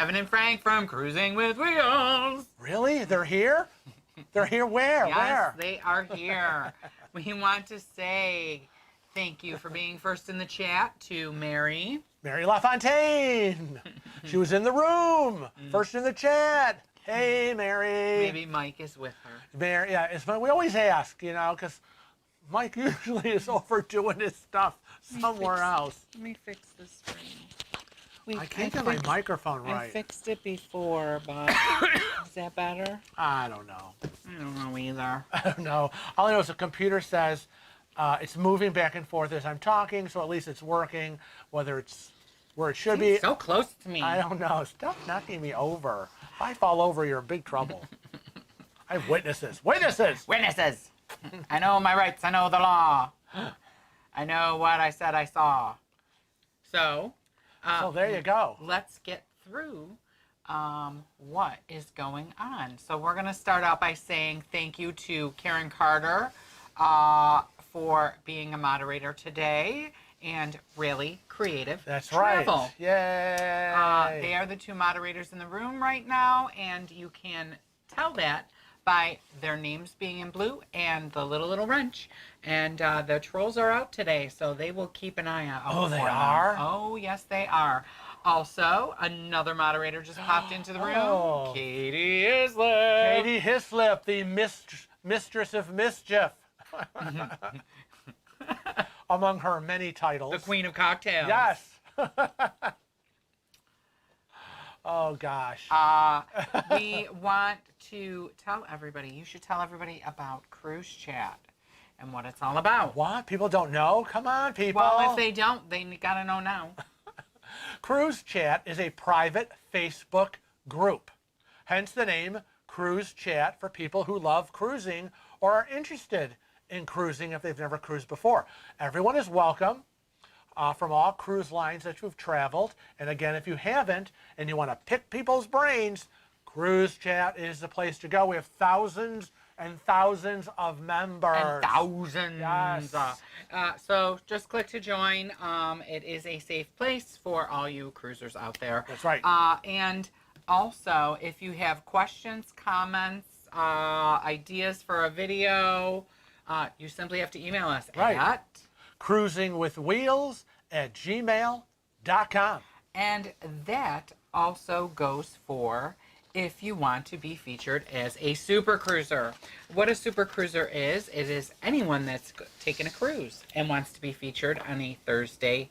Kevin and Frank from Cruising with Wheels. Really? They're here? They're here where? Yes, Where? they are here. We want to say thank you for being first in the chat to Mary. Mary LaFontaine. She was in the room. First in the chat. Hey, Mary. Maybe Mike is with her. Mary, yeah, it's fun. We always ask, you know, because Mike usually is overdoing his stuff somewhere else. Let me fix this screen. I can't get my microphone right. I fixed it before, but is that better? I don't know. I don't know either. I don't know. All I know is the computer says it's moving back and forth as I'm talking, so at least it's working, whether it's where it should be. So close to me. I don't know. Stop knocking me over. If I fall over, you're in big trouble. I have witnesses. Witnesses! Witnesses! I know my rights. I know the law. I know what I said I saw. So there you go. Let's get through what is going on. So we're going to start out by saying thank you to Karen Carter for being a moderator today and really creative travel. Right. Yay! They are the two moderators in the room right now, and you can tell that by their names being in blue and the little wrench. And the trolls are out today, so they will keep an eye out. Oh, they for them. are? Oh, yes, they are. Also, another moderator just popped into the room. Oh. Katie Hislop. Katie Hislop, the mistress of mischief. Among her many titles. The Queen of Cocktails. Yes. Oh, gosh. We want to tell everybody, you should tell everybody about Cruise Chat and what it's all about. What? People don't know? Come on, people. Well, if they don't, they got to know now. Cruise Chat is a private Facebook group. Hence the name Cruise Chat for people who love cruising or are interested in cruising if they've never cruised before. Everyone is welcome from all cruise lines that you've traveled. And again, if you haven't and you want to pick people's brains, Cruise Chat is the place to go. We have thousands and thousands of members. And thousands. Yes. So just click to join. It is a safe place for all you cruisers out there. That's right. And also, if you have questions, comments, ideas for a video, you simply have to email us at cruisingwithwheels@gmail.com. And that also goes for if you want to be featured as a super cruiser. What a super cruiser is, it is anyone that's taken a cruise and wants to be featured on a Thursday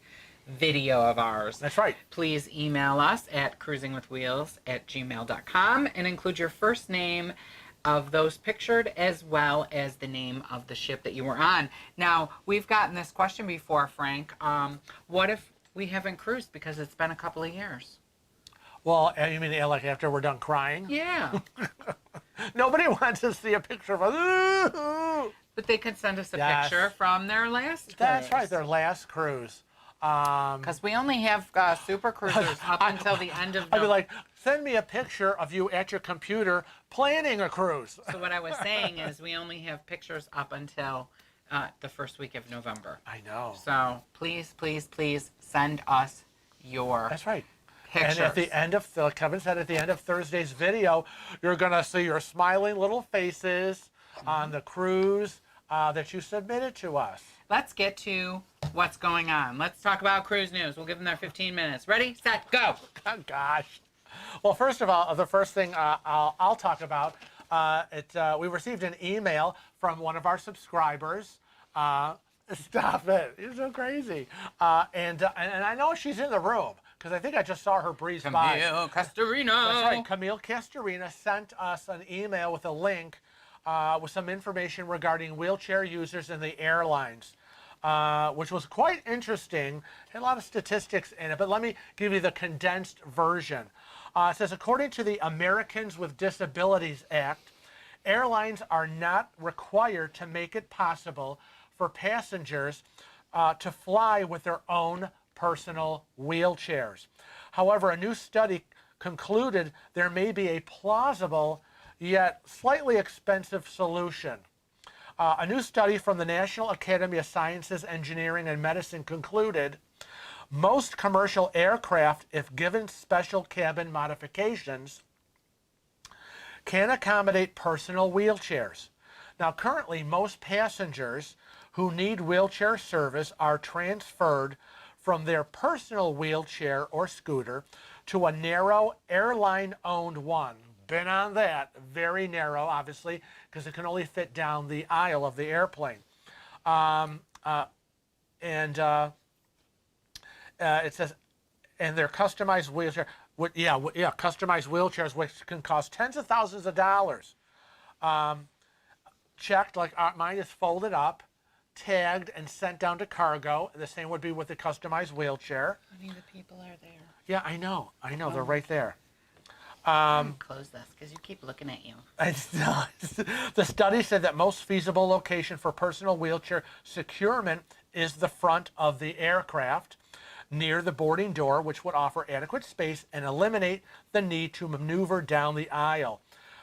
video of ours. That's right. Please email us at cruisingwithwheels@gmail.com and include your first name of those pictured as well as the name of the ship that you were on. Now, we've gotten this question before, Frank. What if we haven't cruised because it's been a couple of years? Well, you mean like after we're done crying? Yeah. Nobody wants to see a picture of us. But they could send us a Yes. picture from their last cruise. That's right, their last cruise. Because we only have super cruisers up until the end of I'd be November. like, send me a picture of you at your computer planning a cruise. So what I was saying is we only have pictures up until the first week of November. I know. So please, please, please send us your That's right. pictures. And at the end of, Kevin said at the end of Thursday's video, you're going to see your smiling little faces on the cruise that you submitted to us. Let's get to what's going on. Let's talk about cruise news. We'll give them their 15 minutes. Ready, set, go. Oh, gosh. Well, first of all, the first thing I'll talk about, we received an email from one of our subscribers. Stop it. You're so crazy. And I know she's in the room because I think I just saw her breeze by. Camille Castorino. That's right. Camille Castorina sent us an email with a link with some information regarding wheelchair users in the airlines, which was quite interesting. Had a lot of statistics in it, but let me give you the condensed version. It says, according to the Americans with Disabilities Act, airlines are not required to make it possible for passengers to fly with their own personal wheelchairs. However, a new study concluded there may be a plausible yet slightly expensive solution. A new study from the National Academy of Sciences, Engineering, and Medicine concluded Most commercial aircraft, if given special cabin modifications, can accommodate personal wheelchairs. Now, currently, most passengers who need wheelchair service are transferred from their personal wheelchair or scooter to a narrow airline-owned one. Been on that. Very narrow, obviously, because it can only fit down the aisle of the airplane. It says, and their customized wheelchair, customized wheelchairs, which can cost tens of thousands of dollars. Checked, like mine is folded up, tagged, and sent down to cargo. The same would be with the customized wheelchair. I mean, the people are there. Yeah, I know, they're right there. Close this because you keep looking at you. The study said that most feasible location for personal wheelchair securement is the front of the aircraft, near the boarding door, which would offer adequate space and eliminate the need to maneuver down the aisle.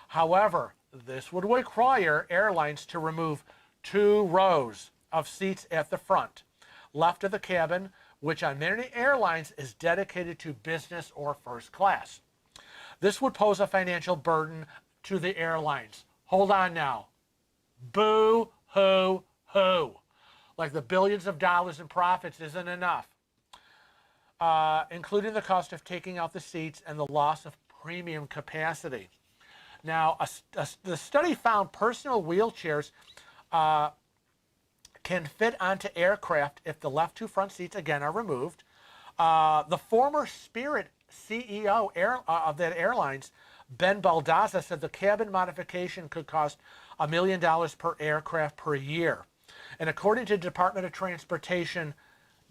However, this would require airlines to remove 2 rows of seats at the front, left of the cabin, which on many airlines is dedicated to business or first class. This would pose a financial burden to the airlines. Hold on now. Boo, hoo, hoo. Like the billions of dollars in profits isn't enough. Including the cost of taking out the seats and the loss of premium capacity. Now, the study found personal wheelchairs can fit onto aircraft if the left 2 front seats, again, are removed. The former Spirit CEO of that airlines, Ben Baldaza, said the cabin modification could cost $1 million per aircraft per year. And according to Department of Transportation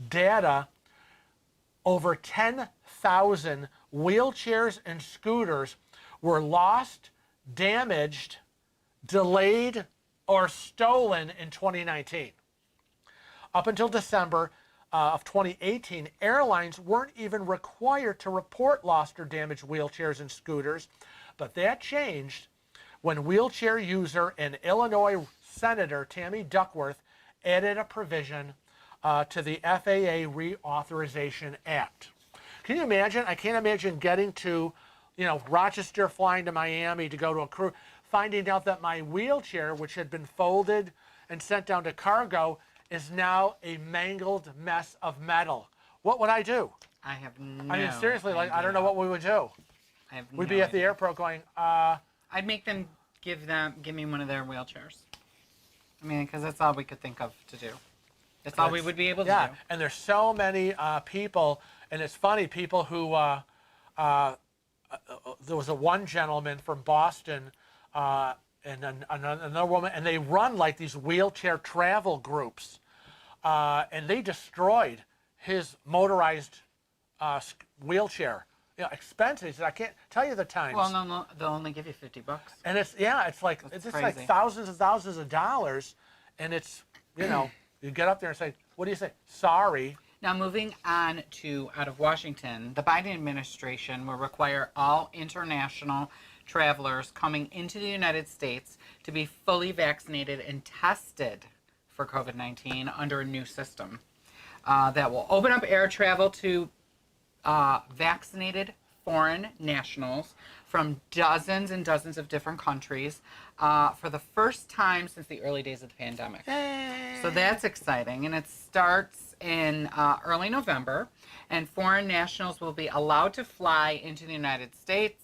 data, over 10,000 wheelchairs and scooters were lost, damaged, delayed, or stolen in 2019. Up until December of 2018, airlines weren't even required to report lost or damaged wheelchairs and scooters, but that changed when wheelchair user and Illinois Senator Tammy Duckworth added a provision to the FAA Reauthorization Act. Can you imagine? I can't imagine getting to, Rochester, flying to Miami to go to a cruise, finding out that my wheelchair, which had been folded and sent down to cargo, is now a mangled mess of metal. What would I do? I have no I mean, seriously, idea. I don't know what we would do. We'd be at the airport going, I'd make them give me one of their wheelchairs. I mean, because that's all we could think of to do. That's all we would be able to do. And there's so many people, and it's funny, people who, there was one gentleman from Boston and another woman, and they run like these wheelchair travel groups, and they destroyed his motorized wheelchair. Expensive. He said, I can't tell you the times. Well, no, they'll only give you $50. And it's like thousands and thousands of dollars, and it's you get up there and say, what do you say? Sorry. Now, moving on to out of Washington, the Biden administration will require all international travelers coming into the United States to be fully vaccinated and tested for COVID-19 under a new system that will open up air travel to vaccinated foreign nationals from dozens and dozens of different countries for the first time since the early days of the pandemic. So that's exciting, and it starts in early November, and foreign nationals will be allowed to fly into the United States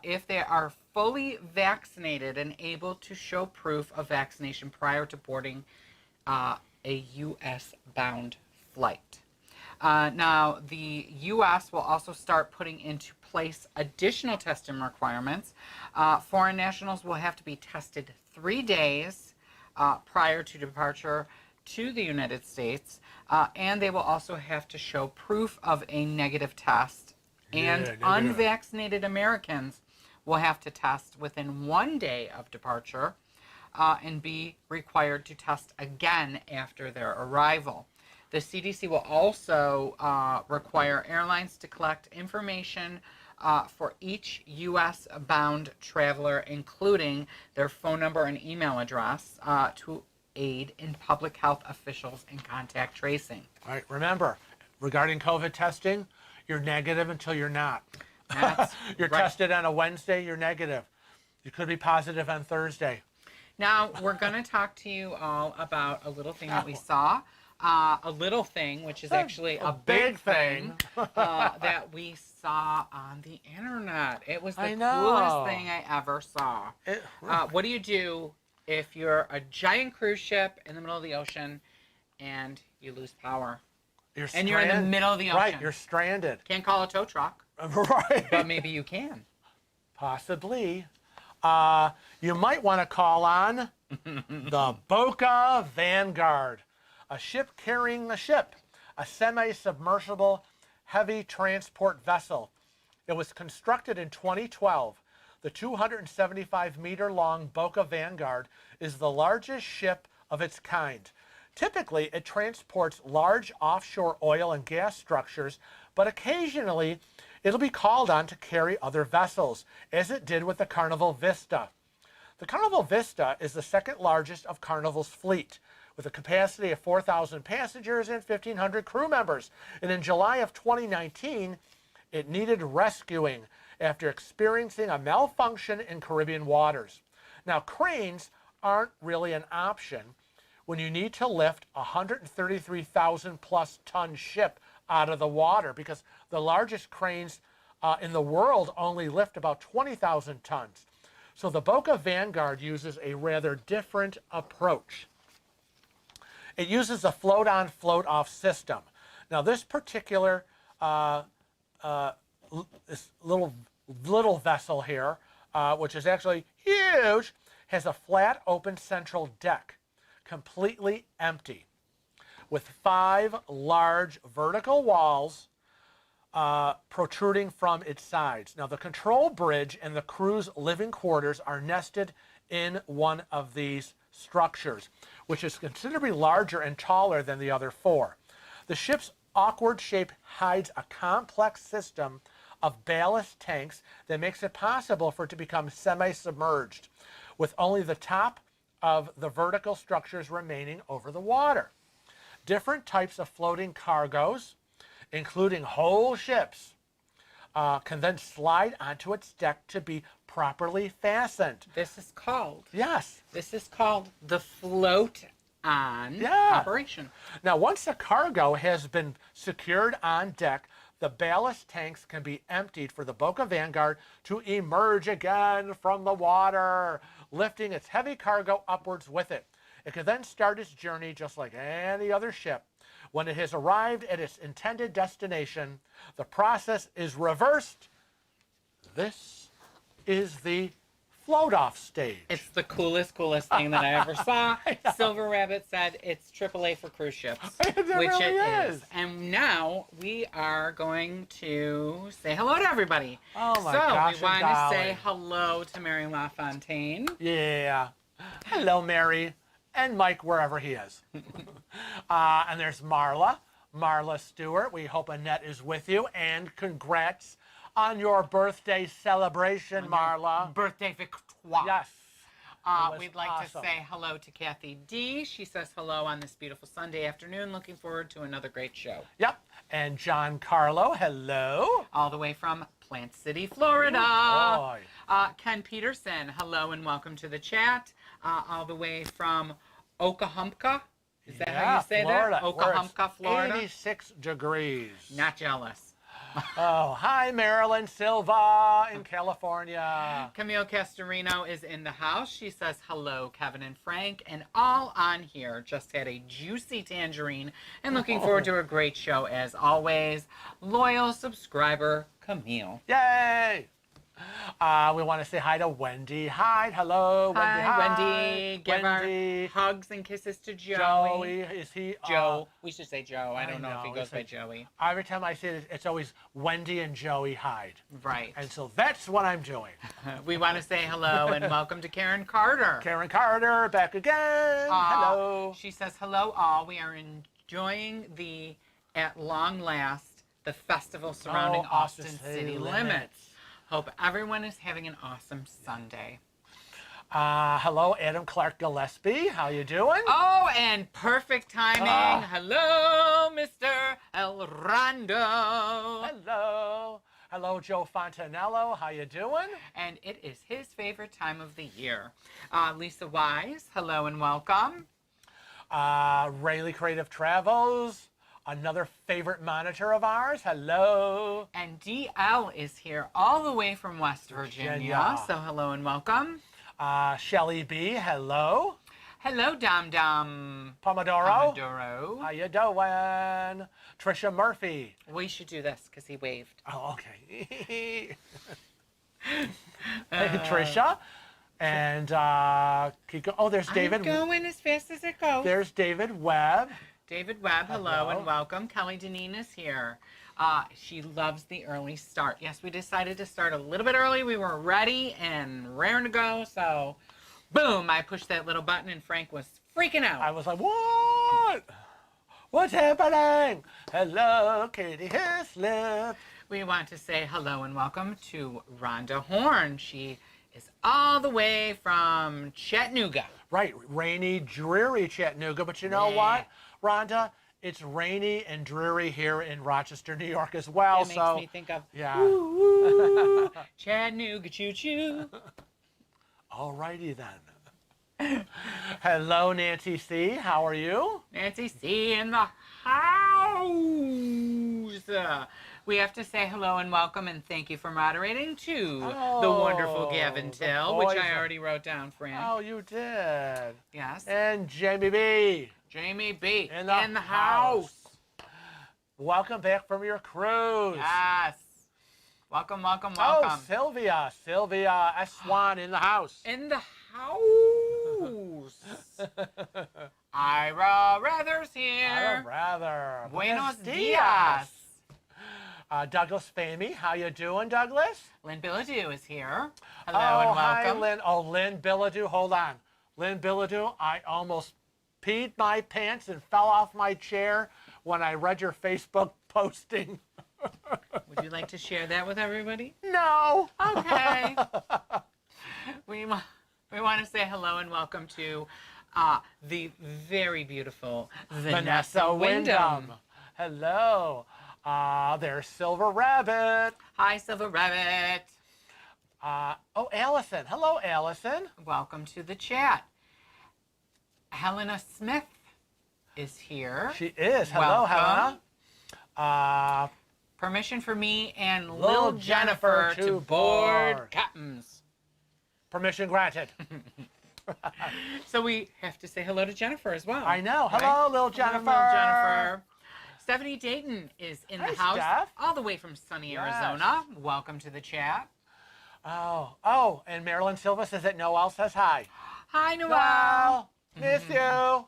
if they are fully vaccinated and able to show proof of vaccination prior to boarding a U.S.-bound flight. Now, the U.S. will also start putting into place additional testing requirements. Foreign nationals will have to be tested 3 days prior to departure to the United States, and they will also have to show proof of a negative test. And unvaccinated Americans will have to test within 1 day of departure and be required to test again after their arrival. The CDC will also require airlines to collect information for each U.S.-bound traveler, including their phone number and email address, to aid in public health officials in contact tracing. All right, remember, regarding COVID testing, you're negative until you're not. That's You're right. tested on a Wednesday, you're negative. You could be positive on Thursday. Now, we're going to talk to you all about a little thing that we saw. A little thing, which is actually a big thing that we saw on the internet. It was the I know. coolest thing I ever saw. What do you do if you're a giant cruise ship in the middle of the ocean and you lose power? And you're in the middle of the ocean. Right, you're stranded. Can't call a tow truck. Right. But maybe you can. Possibly. You might want to call on the Boca Vanguard, a ship carrying a ship, a semi-submersible heavy transport vessel. It was constructed in 2012. The 275-meter-long Boca Vanguard is the largest ship of its kind. Typically, it transports large offshore oil and gas structures, but occasionally it'll be called on to carry other vessels, as it did with the Carnival Vista. The Carnival Vista is the second largest of Carnival's fleet, with a capacity of 4,000 passengers and 1,500 crew members. And in July of 2019, it needed rescuing after experiencing a malfunction in Caribbean waters. Now, cranes aren't really an option when you need to lift a 133,000 plus ton ship out of the water, because the largest cranes in the world only lift about 20,000 tons. So the Boca Vanguard uses a rather different approach. It uses a float-on, float-off system. Now, this particular this little vessel here, which is actually huge, has a flat, open central deck, completely empty, with 5 large vertical walls protruding from its sides. Now, the control bridge and the crew's living quarters are nested in one of these structures, which is considerably larger and taller than the other 4. The ship's awkward shape hides a complex system of ballast tanks that makes it possible for it to become semi-submerged, with only the top of the vertical structures remaining over the water. Different types of floating cargoes, including whole ships, can then slide onto its deck to be properly fastened. This is called. Yes. This is called the float-on operation. Now, once the cargo has been secured on deck, the ballast tanks can be emptied for the Boca Vanguard to emerge again from the water, lifting its heavy cargo upwards with it. It can then start its journey just like any other ship. When it has arrived at its intended destination, the process is reversed. This is the float-off stage. It's the coolest thing that I ever saw. Silver Rabbit said it's AAA for cruise ships, It which really it is. And now we are going to say hello to everybody. Oh my gosh, So we want to golly. say hello to Mary LaFontaine. Yeah. Hello, Mary. And Mike, wherever he is. And there's Marla. Marla Stewart. We hope Annette is with you. And congrats on your birthday celebration, Marla. Birthday Victoire. Yes. We'd like awesome. to say hello to Kathy D. She says hello on this beautiful Sunday afternoon. Looking forward to another great show. Yep. And John Carlo, hello. All the way from Plant City, Florida. Boy. Ken Peterson, hello and welcome to the chat. All the way from Okahumpka. Is that how you say Florida, that? Okahumpka, Florida. 86 degrees. Not jealous. Oh, hi, Marilyn Silva in California. Camille Castorino is in the house. She says hello, Kevin and Frank, and all on here. Just had a juicy tangerine and looking forward to a great show as always. Loyal subscriber Camille. Yay! We want to say hi to Wendy. Hi, hello, Wendy. Hi, Wendy. Give Wendy. our hugs and kisses to Joey. Joey, is he? Joe. We should say Joe. I I don't know if he know, goes it's by like- Joey. Every time I say it, it's always Wendy and Joey Hyde. Right. And so that's what I'm doing. We want to say hello and welcome to Karen Carter. Karen Carter, back again. Hello. She says, hello all. We are enjoying at long last, the festival surrounding Austin City Limits. Hope everyone is having an awesome Sunday. Hello, Adam Clark Gillespie. How you doing? Oh, and perfect timing. Hello, Mr. El Rondo. Hello. Hello, Joe Fontanello. How you doing? And it is his favorite time of the year. Lisa Wise, hello and welcome. Rayleigh Creative Travels. Another favorite monitor of ours. Hello. And DL is here all the way from West Virginia. So hello and welcome. Shelly B. Hello. Hello, Dom Dom. Pomodoro. Pomodoro. How you doing? Trisha Murphy. We should do this because he waved. Oh, okay. Hey, Trisha. And keep going. Oh, there's David. I'm going as fast as it goes. There's David Webb. David Webb, hello and welcome. Kelly Deneen is here. She loves the early start. Yes, we decided to start a little bit early. We were ready and raring to go. So, boom, I pushed that little button and Frank was freaking out. I was like, what? What's happening? Hello, Katie Hislop. We want to say hello and welcome to Rhonda Horn. She is all the way from Chattanooga. Right, rainy, dreary Chattanooga. But you know what, Rhonda? It's rainy and dreary here in Rochester, New York as well. It makes me think of Chattanooga choo-choo. All righty then. Hello, Nancy C. How are you? Nancy C. in the house. We have to say hello and welcome and thank you for moderating to the wonderful Gavin Till, which I already wrote down, Fran. Oh, you did. Yes. And Jamie B. Jamie B. in the house. Welcome back from your cruise. Yes. Welcome, welcome, Oh, welcome. Sylvia S. Swan in the house. In the house. Ira Rather's here. Rather. Buenos dias. Douglas Famey, how you doing, Douglas? Lynn Billadou is here. Hello and welcome. Hi, Lynn. Oh, Lynn Billadou, hold on. Lynn Billadou, I almost peed my pants and fell off my chair when I read your Facebook posting. Would you like to share that with everybody? No. Okay. we want to say hello and welcome to the very beautiful Vanessa Wyndham. Hello. There's Silver Rabbit. Hi, Silver Rabbit. Oh, Allison. Hello, Allison. Welcome to the chat. Helena Smith is here. She is. Hello, welcome. Helena. Permission for me and Lil Jennifer to board captains. Permission granted. So we have to say hello to Jennifer as well. I know. Hello, right? Lil Jennifer. Hello, Lil Jennifer. Stephanie Dayton is in the house, Steph. all the way from sunny Arizona. Welcome to the chat. Oh, and Marilyn Silva says that Noel says hi. Hi, Noel. Noel, miss you.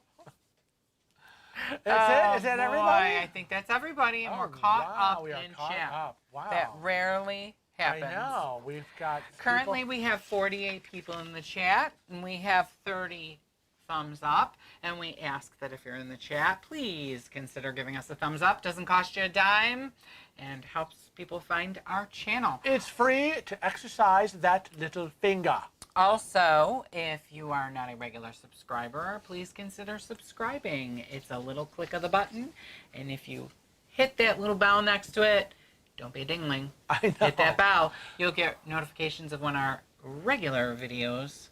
Is that everybody? I think that's everybody, and we're caught up in chat. Wow. That rarely happens. I know. We've got Currently, we have 48 people in the chat, and we have 30 thumbs up. And we ask that if you're in the chat, please consider giving us a thumbs up. Doesn't cost you a dime and helps people find our channel. It's free to exercise that little finger. Also, if you are not a regular subscriber, please consider subscribing. It's a little click of the button, and if you hit that little bell next to it, don't be a dingling. I know. Hit that bell. You'll get notifications of when our regular videos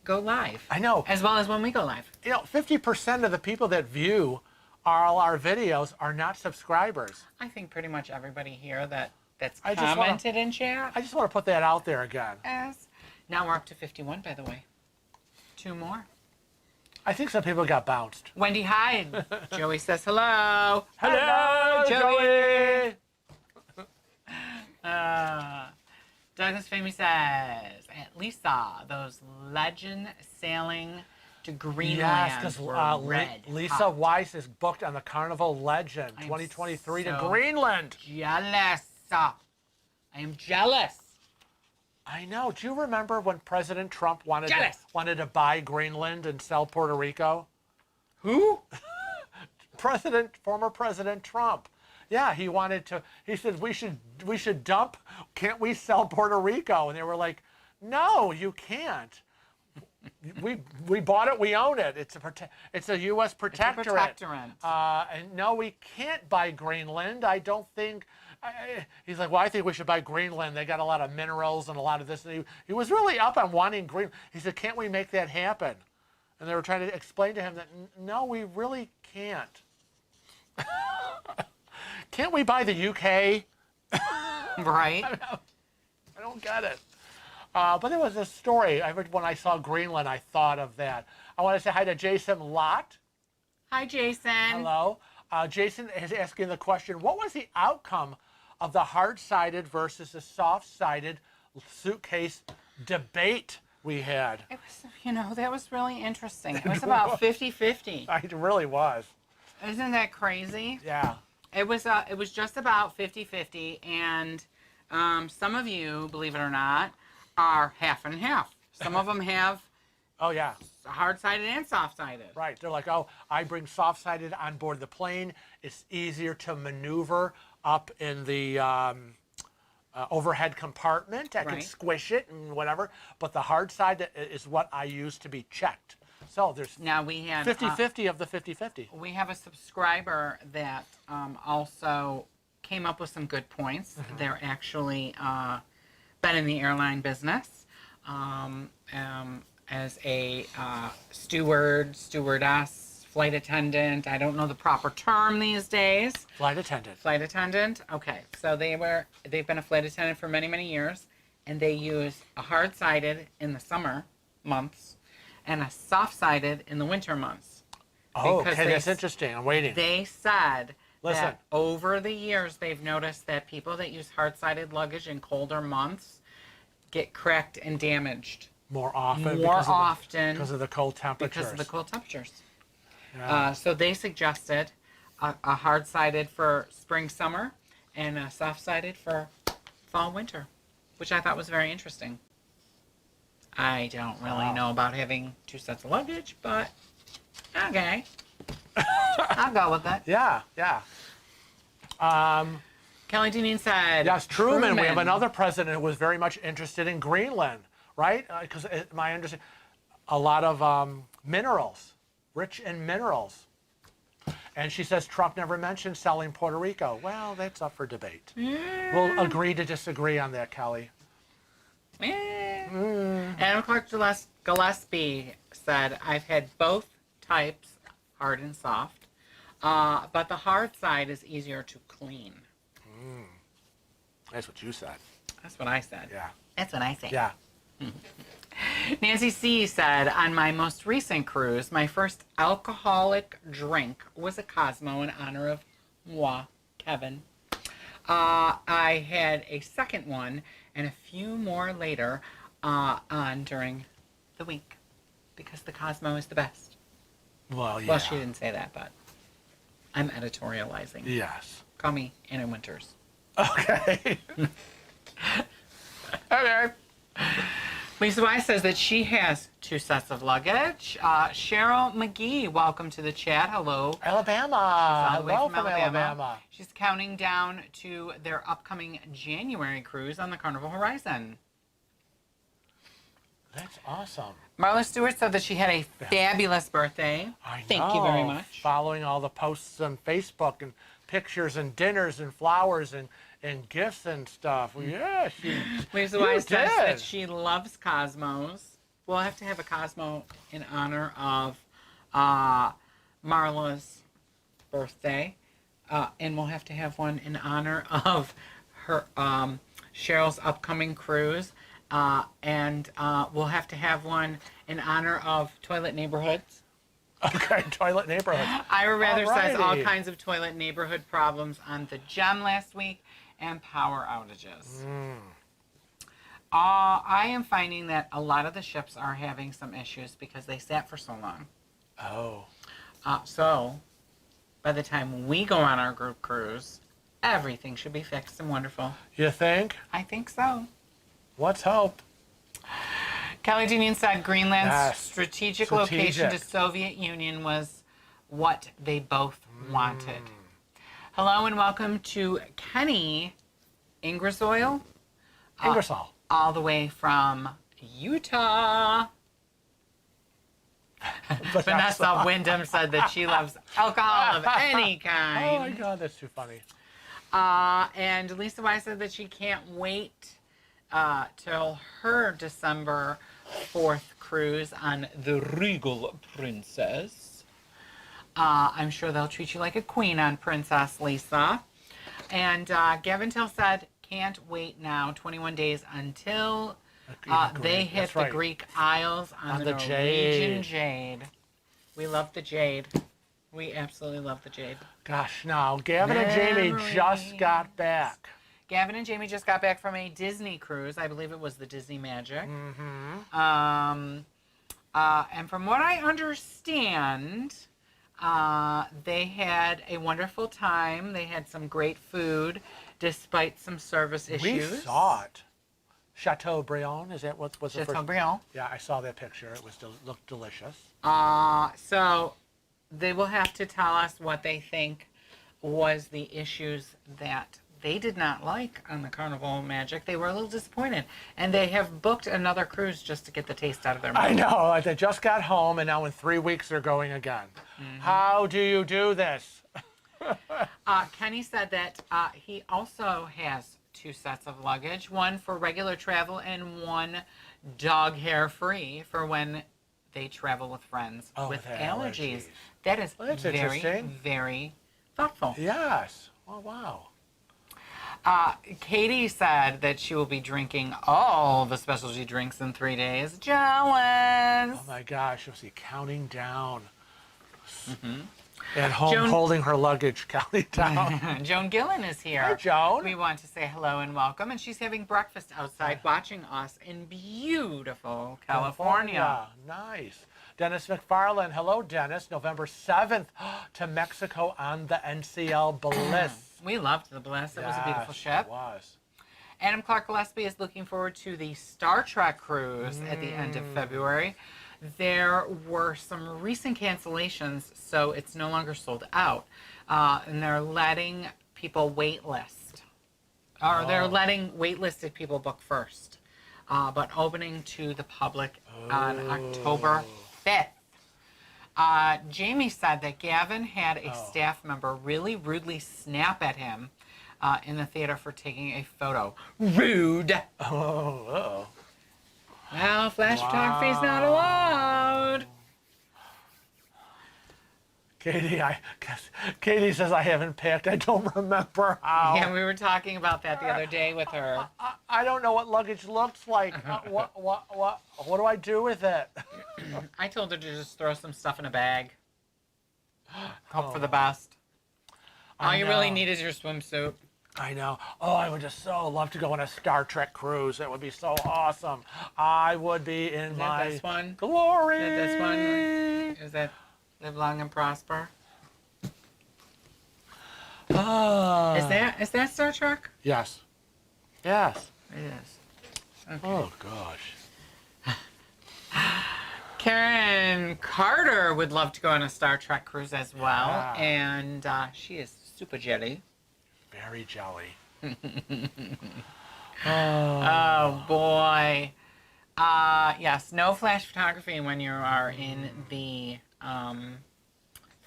go live. I know. As well as when we go live. 50% of the people that view all our videos are not subscribers. I think pretty much everybody here that's I just commented in chat. I just want to put that out there again. Now we're up to 51, by the way. 2 more. I think some people got bounced. Wendy Hyde. Joey says hello. Hello, Joey. Douglas Famey says, Lisa, those legend sailing to Greenland yes, were red. Lisa Weiss is booked on the Carnival Legend 2023 to Greenland. Jealous. I am jealous. I know. Do you remember when President Trump wanted to buy Greenland and sell Puerto Rico? Who? Former President Trump. Yeah, he wanted to. He said we should dump. Can't we sell Puerto Rico? And they were like, no, you can't. we bought it. We own it. It's a U.S. protectorate. It's a protectorate. And no, we can't buy Greenland. I don't think. He's like, well, I think we should buy Greenland. They got a lot of minerals and a lot of this. And he was really up on wanting Greenland. He said, can't we make that happen? And they were trying to explain to him that, no, we really can't. Can't we buy the UK? Right. I don't get it. But there was a story. When I saw Greenland, I thought of that. I want to say hi to Jason Lott. Hi, Jason. Hello. Jason is asking the question, what was the outcome of the hard-sided versus the soft-sided suitcase debate we had? It was, that was really interesting. It was about 50-50. It really was. Isn't that crazy? Yeah. It was just about 50-50, and some of you, believe it or not, are half and half. Some of them have Oh, yeah. hard-sided and soft-sided. Right. They're like, oh, I bring soft-sided on board the plane. It's easier to maneuver up in the overhead compartment. I can squish it and whatever. But the hard side is what I use to be checked. So there's now we had 50-50 of the 50-50. We have a subscriber that also came up with some good points. Mm-hmm. They're actually been in the airline business as a stewardess, flight attendant. I don't know the proper term these days. Flight attendant. Flight attendant. Okay, so they've been a flight attendant for many, many years, and they use a hard-sided in the summer months and a soft-sided in the winter months. Oh, okay, that's interesting. I'm waiting. They said that over the years they've noticed that people that use hard-sided luggage in colder months get cracked and damaged more often. Because of the cold temperatures. Because of the cold temperatures. Yeah. So they suggested a hard-sided for spring, summer, and a soft-sided for fall, winter, which I thought was very interesting. I don't really know about having two sets of luggage, but okay. I'll go with it. Yeah, yeah. Kelly Deneen said, yes, Truman. We have another president who was very much interested in Greenland, right? Because my understanding, a lot of minerals, rich in minerals. And she says Trump never mentioned selling Puerto Rico. Well, that's up for debate. We'll agree to disagree on that, Kelly. Adam Clark Gillespie said, I've had both types, hard and soft, but the hard side is easier to clean. That's what you said. That's what I said. Yeah. That's what I said. Yeah. Nancy C. said, on my most recent cruise, my first alcoholic drink was a Cosmo in honor of moi, Kevin. I had a second one and a few more later on during the week because the Cosmo is the best. Well, yeah. Well, she didn't say that, but I'm editorializing. Yes. Call me Anna Winters. Okay. Okay. Lisa Wise says that she has two sets of luggage. Cheryl McGee, welcome to the chat. Hello. Alabama. She's all the way Hello from from Alabama. She's counting down to their upcoming January cruise on the Carnival Horizon. That's awesome. Marla Stewart said that she had a fabulous birthday. I know. Thank you very much. Following all the posts on Facebook and pictures and dinners and flowers and gifts and stuff. Well, yeah, Lisa Wise says that she loves Cosmos. We'll have to have a Cosmo in honor of Marla's birthday. And we'll have to have one in honor of her Cheryl's upcoming cruise. And we'll have to have one in honor of Toilet Neighborhoods. Okay, Toilet Neighborhoods. Ira Rather says all kinds of toilet neighborhood problems on the Gem last week and power outages. I am finding that a lot of the ships are having some issues because they sat for so long. Oh. So by the time we go on our group cruise, everything should be fixed and wonderful. You think? I think so. Let's hope. Kelly Deneen said Greenland's strategic location to Soviet Union was what they both wanted. Hello and welcome to Kenny Ingersoll. Ingersoll. All the way from Utah. Vanessa Wyndham said that she loves alcohol of any Oh my kind. God, that's too funny. And Lisa Wise said that she can't wait till her December 4th cruise on the Regal Princess. I'm sure they'll treat you like a queen on Princess Lisa. And Gavin Till said, can't wait now, 21 days until they hit the Greek Isles on the Norwegian Jade. We love the Jade. We absolutely love the Jade. Gosh, now, Gavin and Jamie just got back. Gavin and Jamie just got back from a Disney cruise. I believe it was the Disney Magic. Mm-hmm. And from what I understand, they had a wonderful time. They had some great food, despite some service issues. We saw it. Chateaubriand, is that what was the first? Chateaubriand. Yeah, I saw that picture. It was looked delicious. So they will have to tell us what they think was the issues that they did not like on the Carnival Magic. They were a little disappointed, and they have booked another cruise just to get the taste out of their mouth. I know. They just got home, and now in 3 weeks they're going again. Mm-hmm. How do you do this? Kenny said that he also has 2 sets of luggage, one for regular travel and one dog hair free for when they travel with friends with allergies. That is very, very thoughtful. Yes. Oh, wow. Katie said that she will be drinking all the specialty drinks in 3 days. Jealous. Oh my gosh, you'll see counting down. Mm-hmm. At home, holding her luggage, counting down. Joan Gillen is here. Hi, Joan. We want to say hello and welcome. And she's having breakfast outside watching us in beautiful California. Nice. Dennis McFarland. Hello, Dennis. November 7th to Mexico on the NCL Bliss. We loved the Bliss. It was a beautiful ship. It was. Adam Clark Gillespie is looking forward to the Star Trek cruise at the end of February. There were some recent cancellations, so it's no longer sold out. And they're letting people wait list. Or they're letting waitlisted people book first. But opening to the public on October 5th. Jamie said that Gavin had a staff member really rudely snap at him in the theater for taking a photo. Rude! Oh. Well, flash photography is not allowed. Katie says I haven't packed. I don't remember how. Yeah, we were talking about that the other day with her. I don't know what luggage looks like. What do I do with it? I told her to just throw some stuff in a bag. Hope for the best. All you really need is your swimsuit. I know. Oh, I would just so love to go on a Star Trek cruise. It would be so awesome. I would be in my this one? glory. Is this one? Is that Live Long and Prosper? Is that Star Trek? Yes. Yes. It is. Okay. Oh, gosh. Karen Carter would love to go on a Star Trek cruise as well. Yeah. And she is super jelly. Very jelly. Oh, boy. Yes, no flash photography when you are in the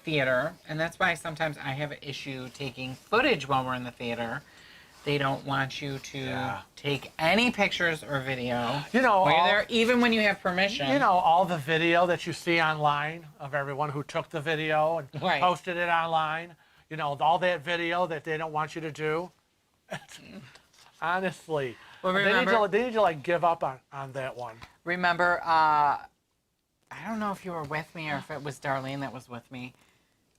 theater. And that's why sometimes I have an issue taking footage while we're in the theater. They don't want you to take any pictures or video. You know, while you're there, even when you have permission. You know, all the video that you see online of everyone who took the video and posted it online. You know, all that video that they don't want you to do. Honestly. Well, they need to like give up on that one. Remember, I don't know if you were with me or if it was Darlene that was with me.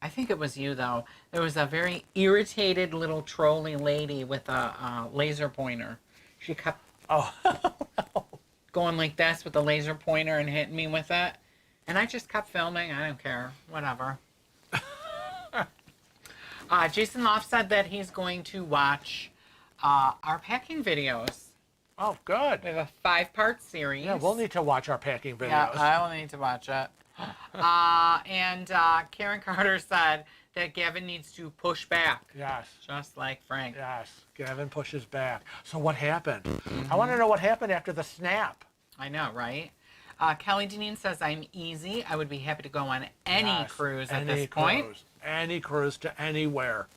I think it was you, though. There was a very irritated little trolley lady with a laser pointer. She kept going like this with the laser pointer and hitting me with it. And I just kept filming. I don't care. Whatever. Jason Loft said that he's going to watch our packing videos. Oh, good. We have a 5-part series. Yeah, we'll need to watch our packing videos. Yeah, I will need to watch it. And Karen Carter said that Gavin needs to push back. Yes. Just like Frank. Yes, Gavin pushes back. So what happened? I want to know what happened after the snap. I know, right? Kelly Deneen says, I'm easy. I would be happy to go on any cruise at this point. Any cruise to anywhere.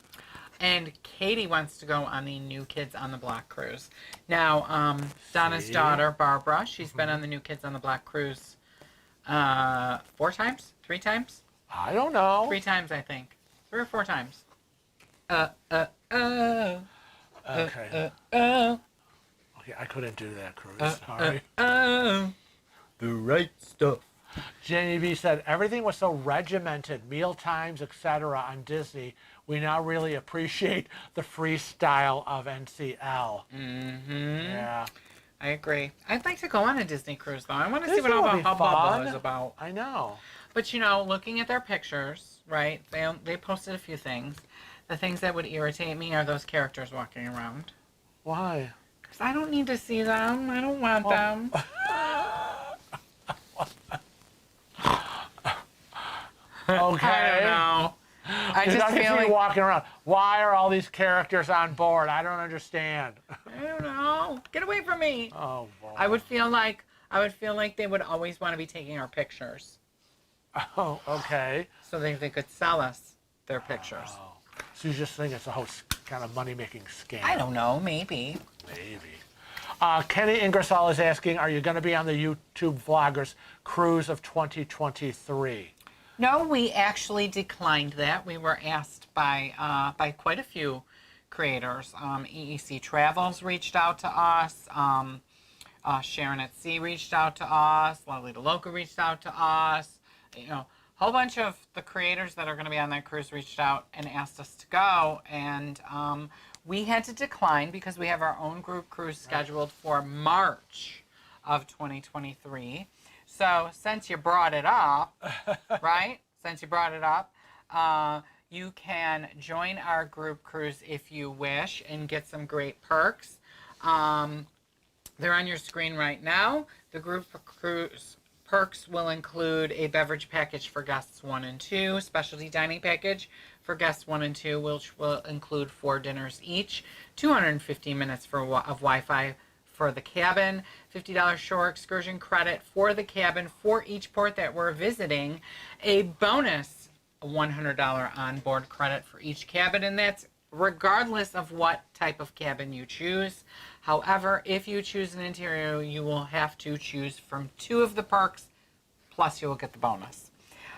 And Katie wants to go on the New Kids on the Block cruise. Now, Donna's daughter, Barbara, she's been on the New Kids on the Block cruise 4 times? 3 times? I don't know. 3 times, I think. 3 or 4 times. Okay. Okay, I couldn't do that cruise. Sorry. The right stuff. Jenny B said, everything was so regimented, meal times, etc. on Disney. We now really appreciate the freestyle of NCL. Mm-hmm. Yeah. I agree. I'd like to go on a Disney cruise, though. I want to see Disney what all will the be hubbub fun. is about. I know. But, you know, looking at their pictures, right, they posted a few things. The things that would irritate me are those characters walking around. Why? Because I don't need to see them. I don't want them. Okay. I don't know. I just feel like walking around. Why are all these characters on board? I don't understand. I don't know. Get away from me. Oh boy. I would feel like they would always want to be taking our pictures. Oh, okay. So they could sell us their pictures. Oh. So you just think it's a whole kind of money-making scam? I don't know. Maybe. Maybe. Kenny Ingersoll is asking, are you going to be on the YouTube Vloggers Cruise of 2023? No, we actually declined that. We were asked by quite a few creators. EEC Travels reached out to us. Sharon at Sea reached out to us. Lovely to Loca reached out to us. You know, a whole bunch of the creators that are going to be on that cruise reached out and asked us to go. And we had to decline because we have our own group cruise scheduled for March of 2023. So since you brought it up, right? Since you brought it up, you can join our group cruise if you wish and get some great perks. They're on your screen right now. The group cruise perks will include a beverage package for guests 1 and 2, specialty dining package for guests 1 and 2, which will include 4 dinners each, 250 minutes of Wi-Fi for the cabin, $50 shore excursion credit for the cabin for each port that we're visiting, a bonus $100 onboard credit for each cabin, and that's regardless of what type of cabin you choose. However, if you choose an interior, you will have to choose from 2 of the perks, plus you will get the bonus.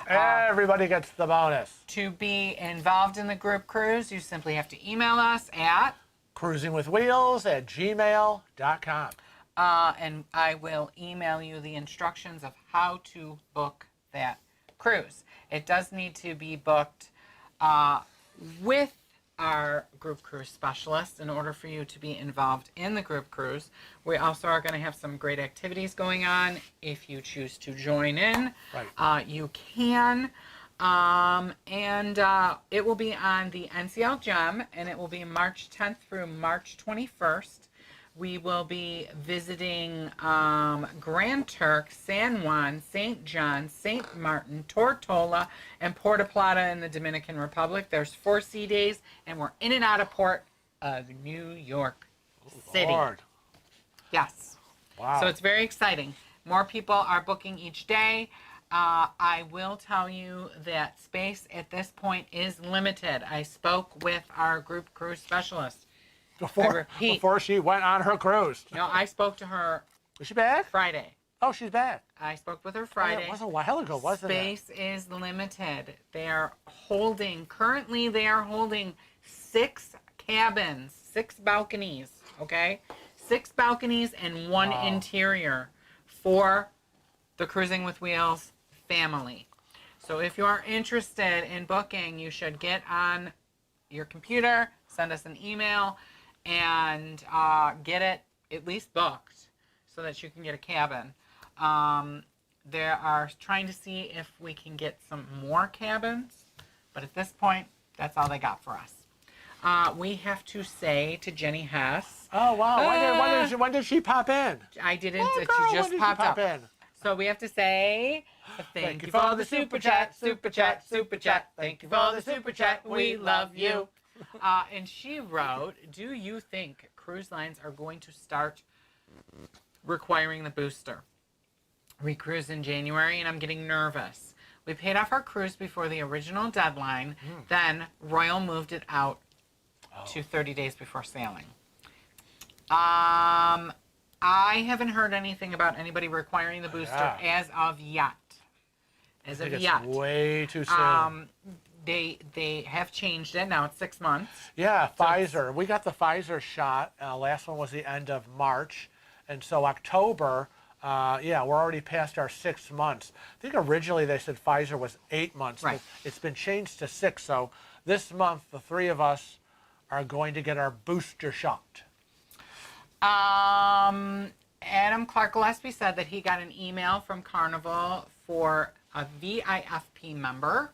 Everybody gets the bonus. To be involved in the group cruise, you simply have to email us at cruisingwithwheels@gmail.com. and I will email you the instructions of how to book that cruise. It does need to be booked with our group cruise specialist in order for you to be involved in the group cruise. We also are going to have some great activities going on. If you choose to join in, you can. And it will be on the NCL Gem, and it will be March 10th through March 21st. We will be visiting Grand Turk, San Juan, St. John, St. Martin, Tortola, and Puerto Plata in the Dominican Republic. There's 4 sea days, and we're in and out of Port of New York City. Lord. Yes. Wow. So it's very exciting. More people are booking each day. I will tell you that space at this point is limited. I spoke with our group cruise specialist. Before she went on her cruise. No, I spoke to her. Is she back? Friday. Oh, she's back. I spoke with her Friday. It was a while ago, wasn't it? Space is limited. Currently they are holding 6 cabins, 6 balconies, okay? 6 balconies and 1 interior for the Cruising with Wheels family. So if you are interested in booking, you should get on your computer, send us an email, and get it at least booked so that you can get a cabin. They are trying to see if we can get some more cabins, but at this point, that's all they got for us. We have to say to Jenny Hess. Oh, wow. When did she pop in? I didn't. Oh, she girl, just when did popped she pop up. in? So we have to say, thank you for the super chat, super chat, super chat. Thank you for the super chat. We love you. And she wrote, do you think cruise lines are going to start requiring the booster? We cruised in January, and I'm getting nervous. We paid off our cruise before the original deadline. Then Royal moved it out to 30 days before sailing. I haven't heard anything about anybody requiring the booster as of yet. As of yet. It's way too soon. They have changed it. Now it's 6 months. Yeah, Pfizer. We got the Pfizer shot. Last one was the end of March. And so October, we're already past our 6 months. I think originally they said Pfizer was 8 months. Right. But it's been changed to 6. So this month, the 3 of us are going to get our booster shot. Adam Clark Gillespie said that he got an email from Carnival for a VIFP member,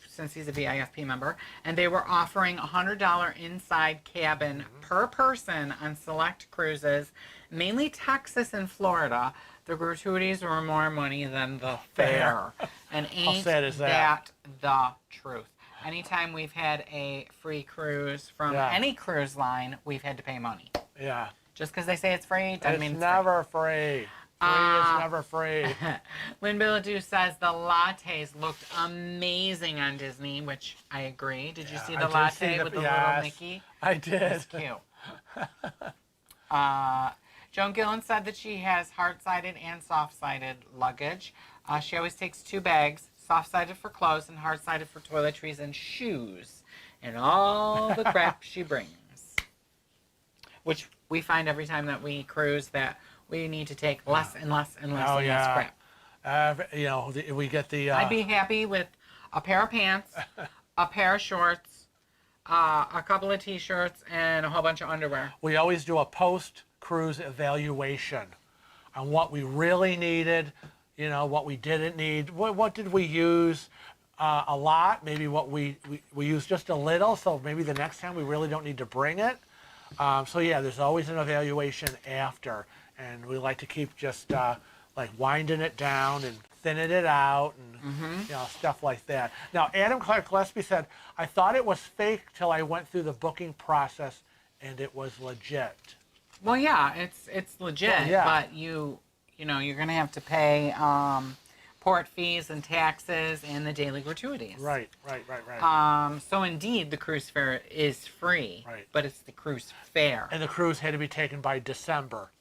since he's a VIFP member, and they were offering $100 inside cabin per person on select cruises, mainly Texas and Florida. The gratuities were more money than the fare. And ain't sad is that? the truth? Anytime we've had a free cruise from any cruise line, we've had to pay money. Yeah. Just because they say it's free doesn't mean it's never free. Free is never free. Lynn Billadu says the lattes looked amazing on Disney, which I agree. Did you see the latte with the little Mickey? I did. It's cute. Joan Gillen said that she has hard-sided and soft-sided luggage. She always takes 2 bags, soft-sided for clothes and hard-sided for toiletries and shoes, and all the crap she brings. Which we find every time that we cruise that we need to take less and less and less and less crap. We get the... I'd be happy with a pair of pants, a pair of shorts, a couple of T-shirts, and a whole bunch of underwear. We always do a post-cruise evaluation on what we really needed, what we didn't need, what did we use a lot, maybe what we used just a little, so maybe the next time we really don't need to bring it. There's always an evaluation after, and we like to keep just like winding it down and thinning it out and stuff like that. Now, Adam Clark Gillespie said, I thought it was fake till I went through the booking process and it was legit. Well, yeah, it's legit, but you're going to have to pay port fees and taxes and the daily gratuities. Right. So indeed, the cruise fare is free, but it's the cruise fare. And the cruise had to be taken by December.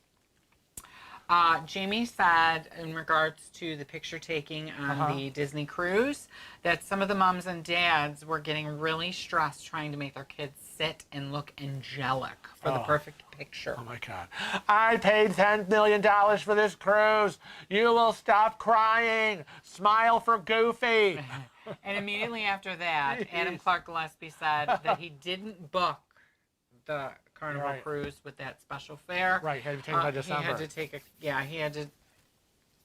Jamie said, in regards to the picture taking on the Disney cruise, that some of the moms and dads were getting really stressed trying to make their kids sit and look angelic for the perfect picture. Oh my God. I paid $10 million for this cruise. You will stop crying. Smile for Goofy. And immediately after that, Adam Clark Gillespie said that he didn't book the Carnival cruise with that special fare. Right, he had to take it by December. He had to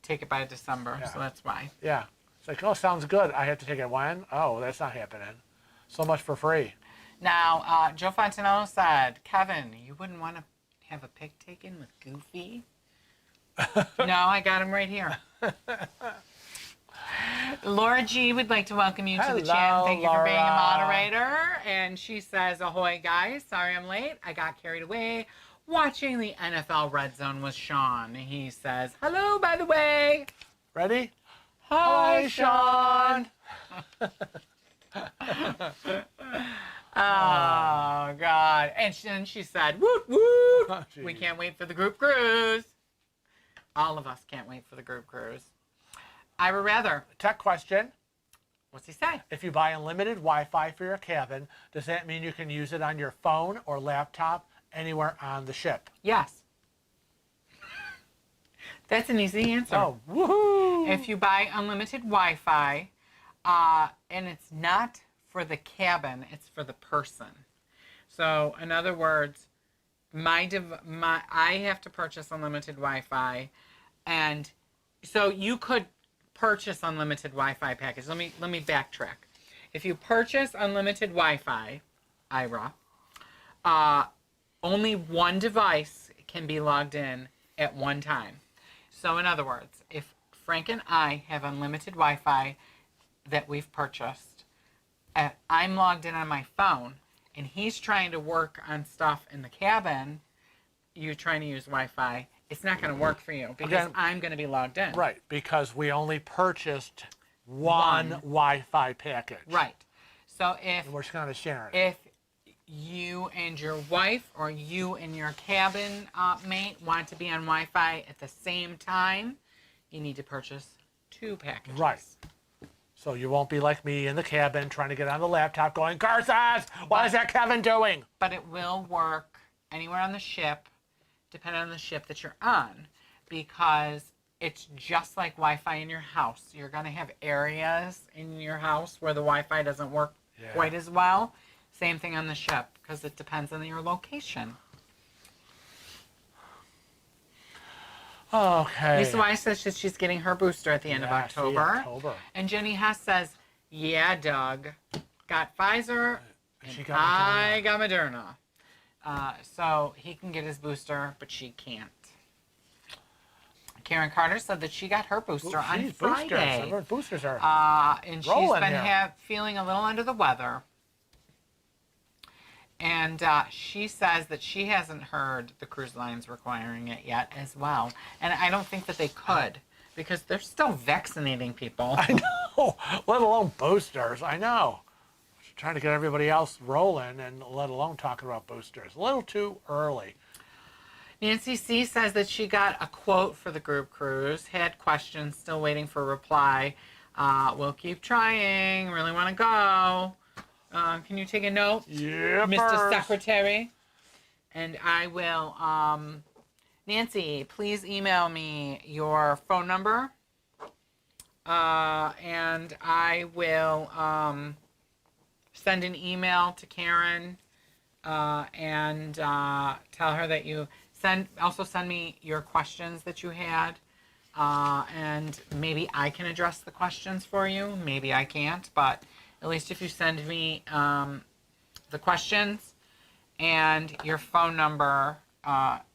take it by December, so that's why. Yeah. It's like, oh, sounds good. I have to take it when? Oh, that's not happening. So much for free. Now, Joe Fontanello said, Kevin, you wouldn't want to have a pic taken with Goofy? No, I got him right here. Laura G would like to welcome you to the channel. Thank you for being a moderator. And she says, ahoy, guys. Sorry I'm late. I got carried away watching the NFL Red Zone with Sean. He says, hello, by the way. Ready? Hi, Sean. Oh, God. And then she said, woot, woot. Oh, we can't wait for the group cruise. All of us can't wait for the group cruise. Ira Rather. Tech question. What's he say? If you buy unlimited Wi-Fi for your cabin, does that mean you can use it on your phone or laptop anywhere on the ship? Yes. That's an easy answer. Oh, woohoo! If you buy unlimited Wi-Fi, and it's not for the cabin, it's for the person. So, in other words, I have to purchase unlimited Wi-Fi, and so you could purchase unlimited Wi-Fi package. Let me backtrack. If you purchase unlimited Wi-Fi, Ira, only one device can be logged in at one time. So in other words, if Frank and I have unlimited Wi-Fi that we've purchased, I'm logged in on my phone, and he's trying to work on stuff in the cabin, you're trying to use Wi-Fi, it's not going to work for you because Again, I'm going to be logged in. Right, because we only purchased one Wi-Fi package. Right. So if And we're just going to share it. if you and your wife or you and your cabin mate want to be on Wi-Fi at the same time, you need to purchase 2 packages. Right. So you won't be like me in the cabin trying to get on the laptop going, Garces, what is that Kevin doing? But it will work anywhere on the ship, depending on the ship that you're on, because it's just like Wi-Fi in your house. You're going to have areas in your house where the Wi-Fi doesn't work quite as well. Same thing on the ship, because it depends on your location. Okay. Lisa Weiss says that she's getting her booster at the end of October. And Jenny Hess says, yeah, Doug, got Pfizer, and I got Moderna. So he can get his booster, but she can't. Karen Carter said that she got her booster on Friday. Boosters are and she's been feeling a little under the weather. And she says that she hasn't heard the cruise lines requiring it yet as well. And I don't think that they could, because they're still vaccinating people. I know, let alone boosters. I know. Trying to get everybody else rolling, and let alone talking about boosters. A little too early. Nancy C. says that she got a quote for the group cruise, had questions, still waiting for a reply. We'll keep trying, really want to go. Can you take a note, Mr. Secretary? And I will, Nancy, please email me your phone number. And I will send an email to Karen and tell her that you also send me your questions that you had. And maybe I can address the questions for you. Maybe I can't, but at least if you send me the questions and your phone number,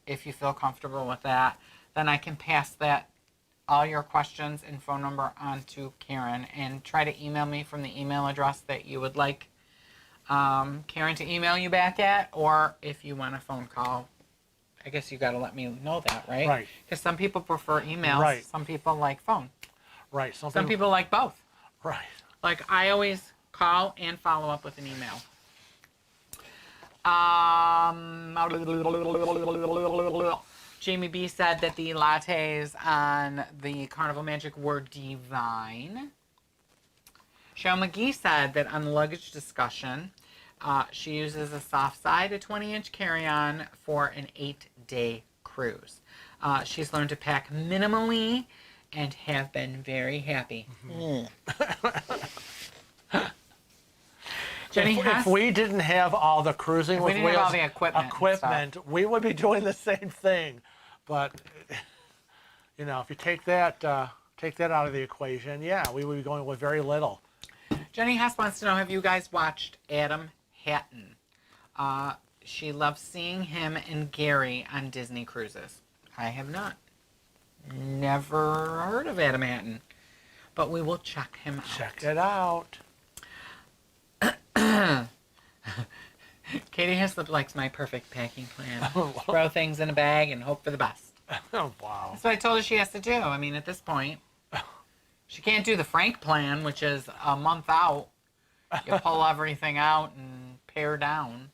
if you feel comfortable with that, then I can pass all your questions and phone number on to Karen, and try to email me from the email address that you would like Karen to email you back at, or if you want a phone call. I guess you got to let me know that, right? Right. Because some people prefer emails. Right. Some people like phone. Right. Some people like both. Right. Like, I always call and follow up with an email. Jamie B said that the lattes on the Carnival Magic were divine. Cheryl McGee said that on the luggage discussion, she uses a soft side, a 20-inch carry-on for an 8-day cruise. She's learned to pack minimally and have been very happy. Jenny if we didn't have all the cruising with wheels, all the equipment, we would be doing the same thing. But you know, if you take that out of the equation, yeah, we would be going with very little. Jenny Hess wants to know, have you guys watched Adam Hatton? She loves seeing him and Gary on Disney cruises. I have not. Never heard of Adam Hatton. But we will check him out. Check it out. Katie Hislop likes my perfect packing plan. Throw things in a bag and hope for the best. Oh, wow. That's what I told her she has to do. I mean, at this point, she can't do the Frank plan, which is a month out. You pull everything out and pare down.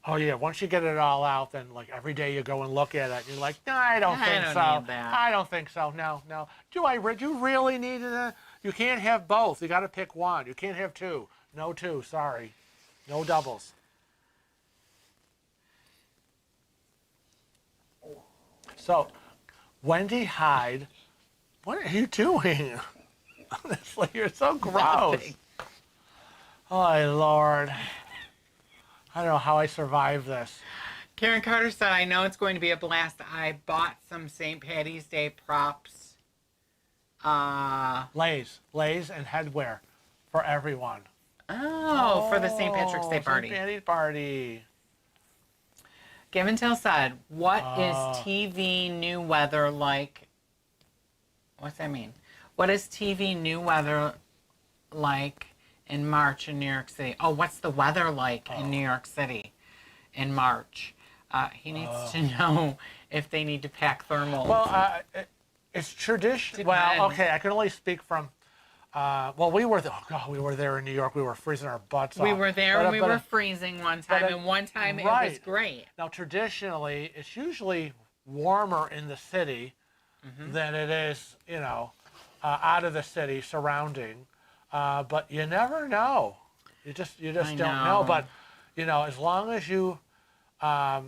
Oh, yeah. Once you get it all out, then, like, every day you go and look at it, and you're like, no, I don't think so. Need that. I don't think so. No. Do you really need it? You can't have both. You got to pick one. You can't have two. No two. Sorry. No doubles. So, Wendy Hyde, what are you doing? Honestly, you're so gross. Nothing. Oh, Lord. I don't know how I survived this. Karen Carter said, I know it's going to be a blast. I bought some St. Patty's Day props. Lays and headwear for everyone. Oh, for the St. Patrick's Day party. St. Patty's party. Gavin Till said, what is TV new weather like? What's that mean? What is TV new weather like in March in New York City? Oh, what's the weather like in New York City in March? He needs to know if they need to pack thermals. Well, it's tradition. Well, okay, I can only speak from. Well, we were we were there in New York. We were freezing our butts off. We were there and we were freezing one time, and one time it was great. Now, traditionally, it's usually warmer in the city than it is, out of the city surrounding. But you never know. You just don't know. But as long as you have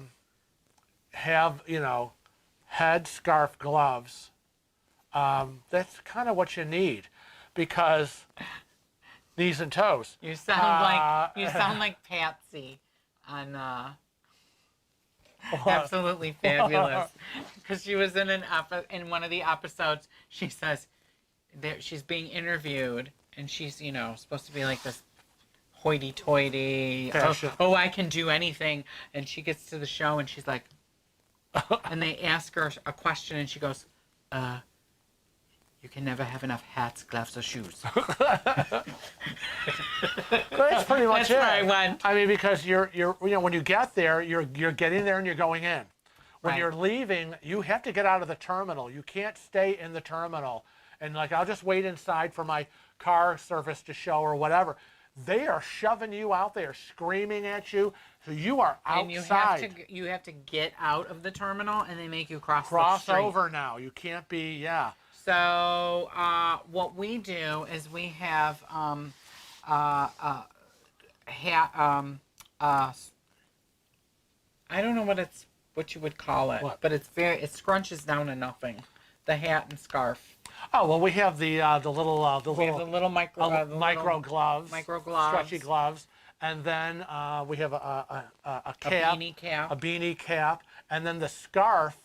head, scarf, gloves, that's kind of what you need, because knees and toes. You sound like Patsy on Absolutely Fabulous, because she was in in one of the episodes. She says she's being interviewed, and she's supposed to be like this hoity-toity. Oh, I can do anything, and she gets to the show and she's like, and they ask her a question, and she goes, "You can never have enough hats, gloves, or shoes." That's pretty much it. That's what I want. I mean, because you're when you get there, you're getting there and you're going in. When you're leaving, you have to get out of the terminal. You can't stay in the terminal and I'll just wait inside for my car service to show or whatever. They are shoving you out there, screaming at you. So you are outside. And you have to get out of the terminal, and they make you cross the street. Cross over now. You can't be, So what we do is we have I don't know what you would call it, but it scrunches down to nothing. The hat and scarf. Oh well, we have the little micro gloves, stretchy gloves, and then we have a cap, a beanie cap, and then the scarf.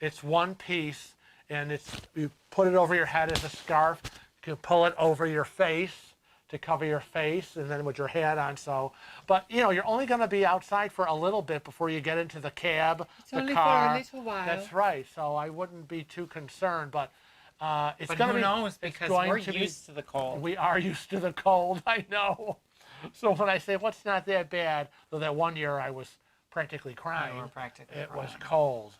It's one piece, and you put it over your head as a scarf. You can pull it over your face to cover your face, and then with your hat on. So, but you're only going to be outside for a little bit before you get into the cab, the only car. for a little while. That's right. So I wouldn't be too concerned, but. It's but who knows, because we're used to the cold. We are used to the cold, I know. So when I say, what's not that bad, though that one year I was practically crying. It was cold.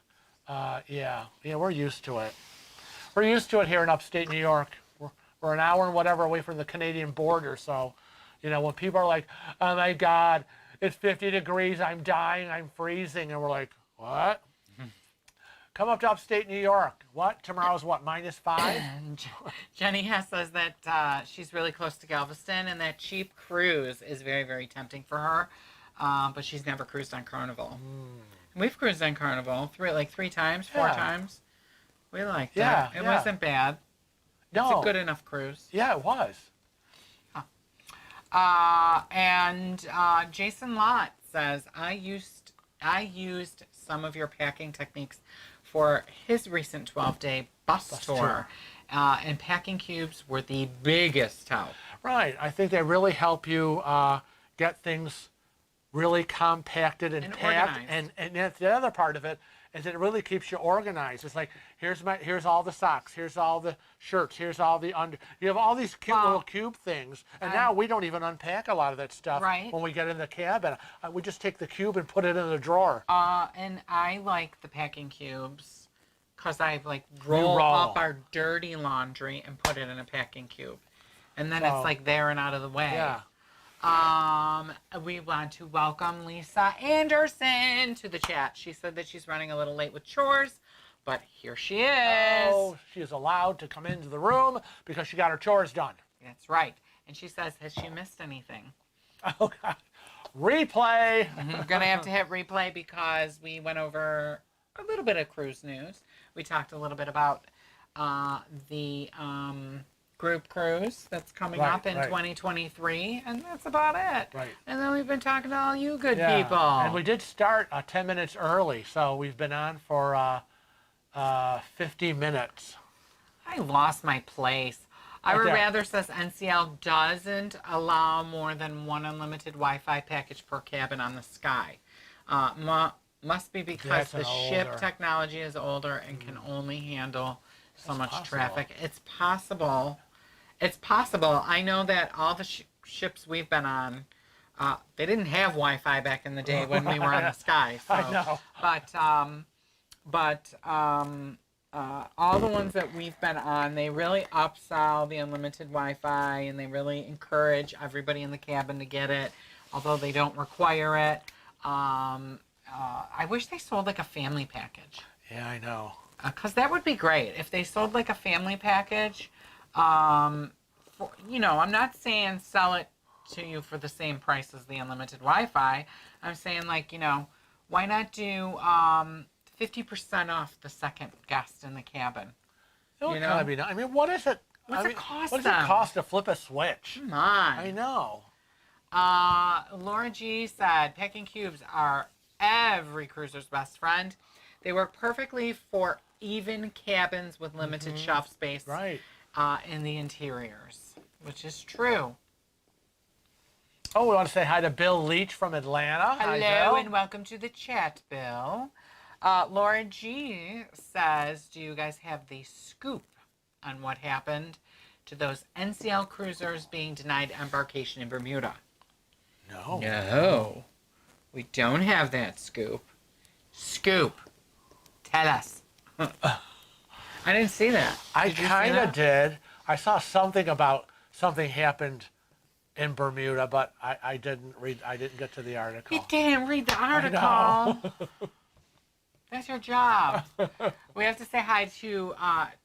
Yeah, we're used to it. We're used to it here in upstate New York. We're an hour and whatever away from the Canadian border. So, when people are like, oh my God, it's 50 degrees, I'm dying, I'm freezing. And we're like, what? Come up to upstate New York. What? Tomorrow's what, -5? Jenny Hess says that she's really close to Galveston, and that cheap cruise is very, very tempting for her. But she's never cruised on Carnival. We've cruised on Carnival three times, 4 times. We liked it. It wasn't bad. It's a good enough cruise. Yeah, it was. And Jason Lott says, I used some of your packing techniques for his recent 12-day bus tour. And packing cubes were the biggest help. Right. I think they really help you get things really compacted and packed. Organized. And that's the other part of it, is it really keeps you organized. It's like, here's all the socks, here's all the shirts, here's all the you have all these cute little cube things, and now we don't even unpack a lot of that stuff when we get in the cabin. We just take the cube and put it in the drawer. And I like the packing cubes because I roll up our dirty laundry and put it in a packing cube, and then it's there and out of the way. Yeah. We want to welcome Lisa Anderson to the chat. She said that she's running a little late with chores, but here she is. Oh, she is allowed to come into the room because she got her chores done. That's right. And she says, has she missed anything? Oh, God. Replay. We're going to have to hit replay because we went over a little bit of cruise news. We talked a little bit about the group cruise that's coming up in 2023, and that's about it. Right. And then we've been talking to all you good people. And we did start 10 minutes early, so we've been on for 50 minutes. I lost my place. Ira Rather says NCL doesn't allow more than one unlimited Wi-Fi package per cabin on the Sky. Must be because the ship technology is older and can only handle so much traffic. It's possible. It's possible. I know that all the ships we've been on, They didn't have Wi-Fi back in the day when we were on the sky. So, I know. but all the ones that we've been on, they really upsell the unlimited Wi-Fi, and they really encourage everybody in the cabin to get it, although they don't require it. I wish they sold like a family package. Yeah, I know. Because that would be great if they sold like a family package. You know, I'm not saying sell it to you for the same price as the unlimited Wi-Fi. I'm saying, like, you know, why not do 50% off the second guest in the cabin? It would You know? kind of be nice. I mean, what is it? What's it cost What does it them? cost to flip a switch? Come on. I know. Laura G said, packing cubes are every cruiser's best friend. They work perfectly for even cabins with limited shelf space. Right. In the interiors, which is true. Oh, we want to say hi to Bill Leach from Atlanta. Hi, Hello Bill. and welcome to the chat, Bill. Laura G says, do you guys have the scoop on what happened to those NCL cruisers being denied embarkation in Bermuda? No. No. We don't have that scoop. Scoop. Tell us. I didn't see that. I Did you see kind of that? did. I saw something about something happened in Bermuda, but I didn't read. I didn't get to the article. You didn't read the article. know. That's your job. We have to say hi to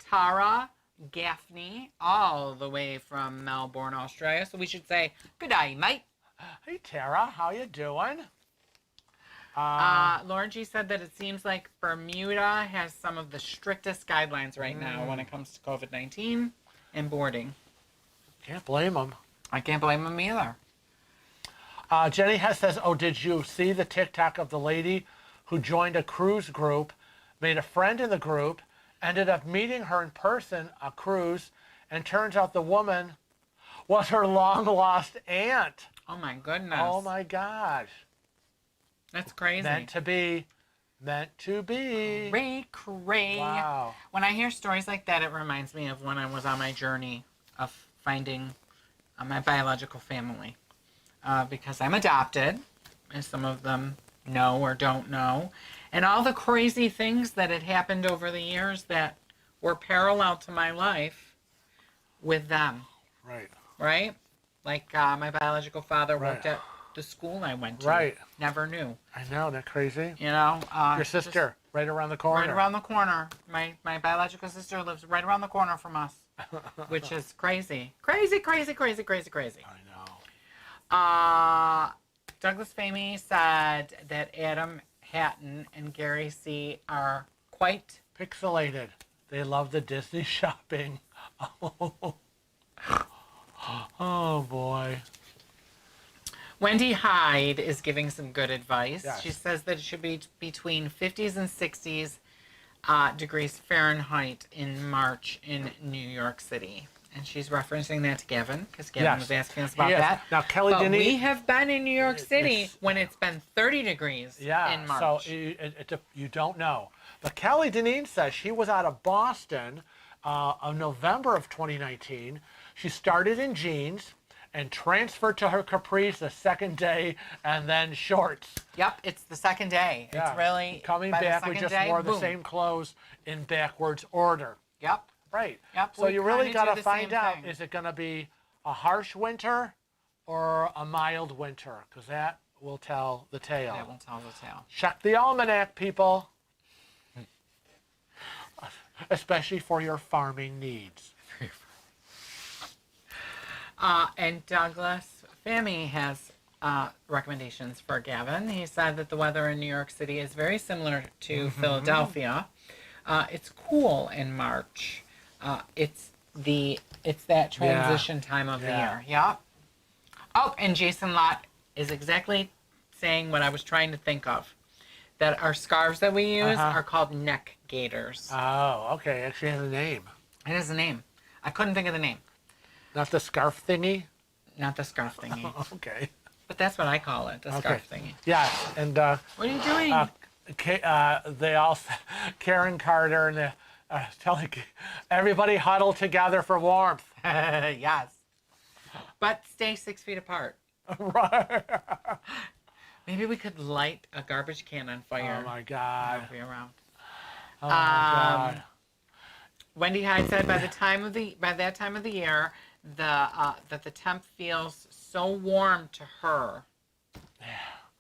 Tara Gaffney, all the way from Melbourne, Australia. So we should say, good day, mate. Hey, Tara, how you doing? Lauren G said that it seems like Bermuda has some of the strictest guidelines right now when it comes to COVID-19 and boarding. Can't blame them. I can't blame them either. Jenny Hess says, oh, did you see the TikTok of the lady who joined a cruise group, made a friend in the group, ended up meeting her in person, a cruise, and turns out the woman was her long-lost aunt. Oh, my goodness. Oh, my gosh. That's crazy. Meant to be. Meant to be. Cray. Wow. When I hear stories like that, it reminds me of when I was on my journey of finding my biological family. Because I'm adopted, as some of them know or don't know. And all the crazy things that had happened over the years that were parallel to my life with them. Right. Right? Like my biological father Right. worked at the school I went to. Right. Never knew. I know, isn't that crazy? You know? Your sister, right around the corner. Right around the corner. My biological sister lives right around the corner from us, which is crazy. Crazy. I know. Douglas Famey said that Adam Hatton and Gary C. are quite... Pixelated. They love the Disney shopping. Oh, boy. Wendy Hyde is giving some good advice. Yes. She says that it should be between 50s and 60s degrees Fahrenheit in March in New York City. And she's referencing that to Gavin, because Gavin Yes. was asking us about Yes. that. Now, Kelly But Denise... we have been in New York City It's- when it's been 30 degrees in March. So you don't know. But Kelly Deneen says she was out of Boston in November of 2019. She started in jeans and transferred to her capris the second day, and then shorts. Yep, it's the second day. Yeah. It's really... Coming by the back, we second just day, wore the boom. same clothes in backwards order. Yep. Right. Yep, So we you really kinda got do to the find same out, thing. is it going to be a harsh winter or a mild winter? Because that will tell the tale. That will tell the tale. Check the almanac, people. Especially for your farming needs. And Douglas Fammy has recommendations for Gavin. He said that the weather in New York City is very similar to Philadelphia. It's cool in March. It's that transition time of the year. Yeah. Oh, and Jason Lott is exactly saying what I was trying to think of. That our scarves that we use are called neck gaiters. Oh, okay. Actually has a name. It has a name. I couldn't think of the name. Not the scarf thingy? Not the scarf thingy. Okay. But that's what I call it, the scarf thingy. Yes. And What are you doing? they all, Karen Carter and telling everybody huddle together for warmth. Yes. But stay 6 feet apart. Right. Maybe we could light a garbage can on fire. Oh my God. I'll be around. Oh my God. Wendy Hyde said by that time of the year, that the temp feels so warm to her.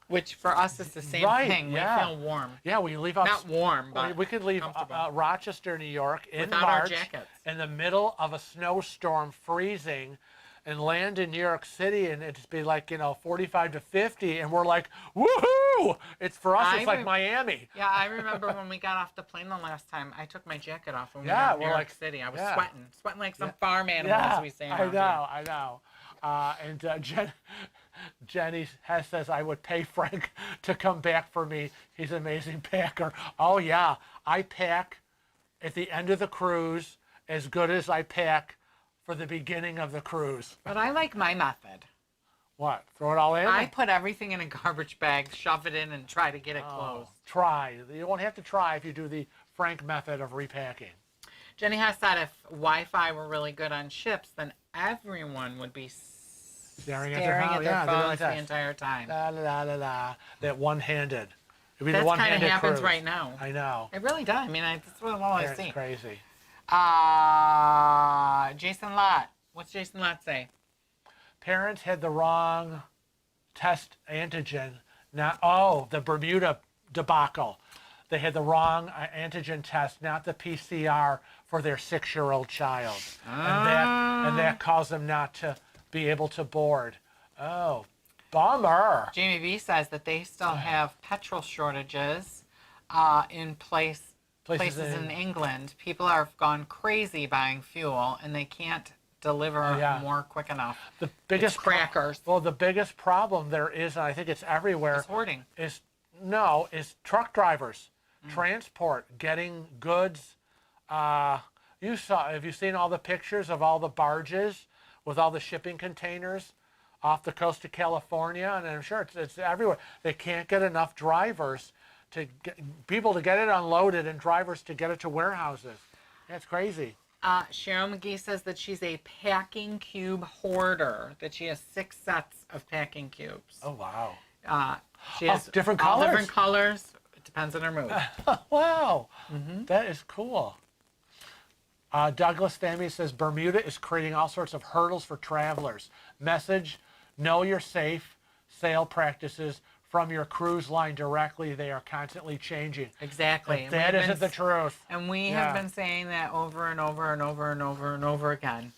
Which for us is the same thing. Yeah. We feel warm. Yeah, we leave out. Not warm, but we could leave comfortable. Rochester, New York in Without March our jackets. in the middle of a snowstorm, freezing, and land in New York City, and it'd be like 45 to 50, and we're like, woohoo! It's for us. It's like Miami. Yeah, I remember when we got off the plane the last time. I took my jacket off when we Yeah, got to New we're York like- City. I was yeah. sweating like some farm animals. Yeah, We say I around here. know, I know. Jenny says, I would pay Frank to come back for me. He's an amazing packer. Oh, yeah. I pack at the end of the cruise as good as I pack for the beginning of the cruise. But I like my method. What? Throw it all in? I put everything in a garbage bag, shove it in, and try to get it closed. Try. You won't have to try if you do the Frank method of repacking. Jenny has said if Wi-Fi were really good on ships, then everyone would be staring at their phones the entire time. La, la, la, la, la. That one-handed. It'd be the That kind of one-handed happens cruise. right now. I know. It really does. I mean, that's what all I It's see. crazy. Jason Lott. What's Jason Lott say? Parents had the wrong test antigen. The Bermuda debacle. They had the wrong antigen test, not the PCR for their 6-year-old child. And that caused them not to be able to board. Oh, bummer. Jamie B says that they still have petrol shortages in places in England. People have gone crazy buying fuel, and they can't deliver more quick enough. The biggest It's crackers. The biggest problem there is, and I think it's everywhere, It's hoarding. is truck drivers, transport, getting goods. Have you seen all the pictures of all the barges with all the shipping containers off the coast of California? And I'm sure it's everywhere. They can't get enough drivers people to get it unloaded and drivers to get it to warehouses. That's crazy. Cheryl McGee says that she's a packing cube hoarder, that she has 6 sets of packing cubes. Oh, wow. She has different all colors? different colors. It depends on her mood. Wow. That is cool. Douglas Family says Bermuda is creating all sorts of hurdles for travelers. Message, know you're safe. Sail practices from your cruise line directly. They are constantly changing. Exactly. If that isn't the truth. And we have been saying that over and over and over and over and over again.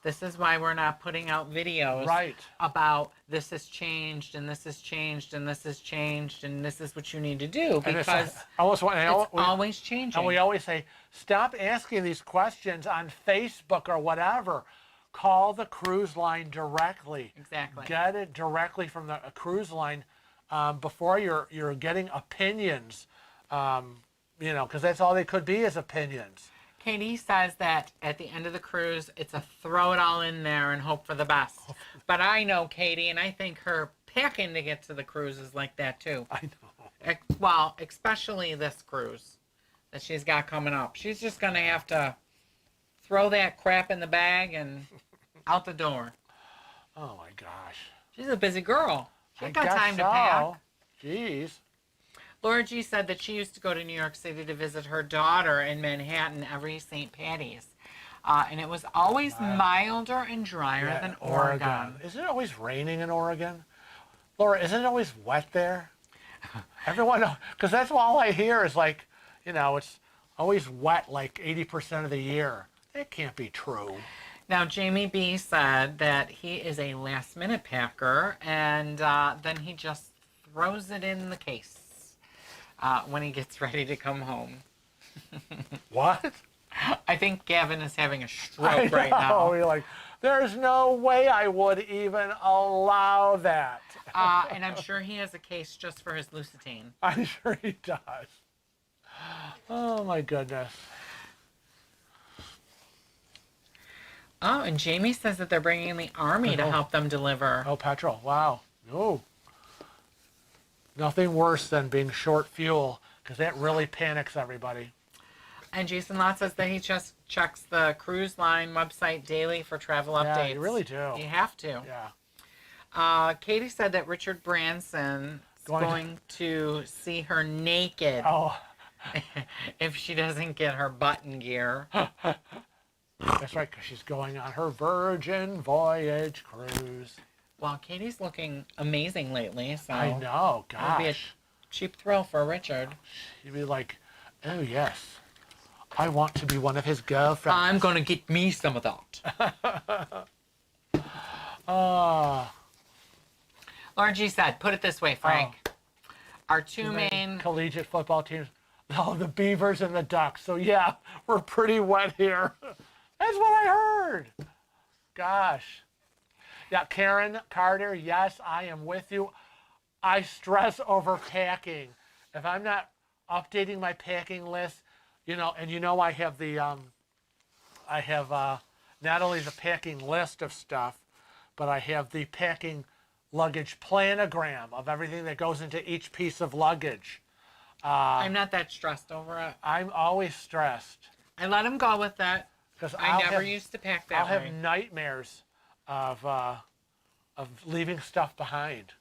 This is why we're not putting out videos about this has changed and this has changed and this has changed and this is what you need to do, because it's always changing. And we always say, stop asking these questions on Facebook or whatever. Call the cruise line directly. Exactly. Get it directly from the cruise line before you're getting opinions. Because that's all they could be is opinions. Katie says that at the end of the cruise, it's a throw it all in there and hope for the best. But I know Katie, and I think her packing to get to the cruise is like that too. I know. Well, especially this cruise that she's got coming up. She's just going to have to throw that crap in the bag and out the door. Oh my gosh. She's a busy girl. She's I got guess time to so. pack. Jeez. Laura G said that she used to go to New York City to visit her daughter in Manhattan every St. Patty's. And it was always milder and drier than Oregon. Isn't it always raining in Oregon? Laura, isn't it always wet there? Everyone, because that's all I hear is like, it's always wet like 80% of the year. That can't be true. Now, Jamie B said that he is a last-minute packer, and then he just throws it in the case when he gets ready to come home. What? I think Gavin is having a stroke right now. You're like, there's no way I would even allow that. And I'm sure he has a case just for his Lucitane. I'm sure he does. Oh, my goodness. Oh, and Jamie says that they're bringing in the Army to help them deliver. Oh, petrol. Wow. No. Nothing worse than being short fuel, because that really panics everybody. And Jason Lott says that he just checks the cruise line website daily for travel updates. Yeah, you really do. You have to. Katie said that Richard Branson is going to see her naked if she doesn't get her button gear. That's right, because she's going on her Virgin Voyage cruise. Well, Katie's looking amazing lately, so I know, gosh. It'll be a cheap thrill for Richard. He'd be like, oh, yes, I want to be one of his girlfriends. I'm going to get me some of that. Laura G said, put it this way, Frank. Our two main collegiate football teams, the Beavers and the Ducks. So, yeah, we're pretty wet here. That's what I heard. Gosh. Yeah, Karen Carter, yes, I am with you. I stress over packing. If I'm not updating my packing list, and I have the, not only the packing list of stuff, but I have the packing luggage planogram of everything that goes into each piece of luggage. I'm not that stressed over it. I'm always stressed. I let him go with that. Because I never used to pack that way. I'll have nightmares of leaving stuff behind.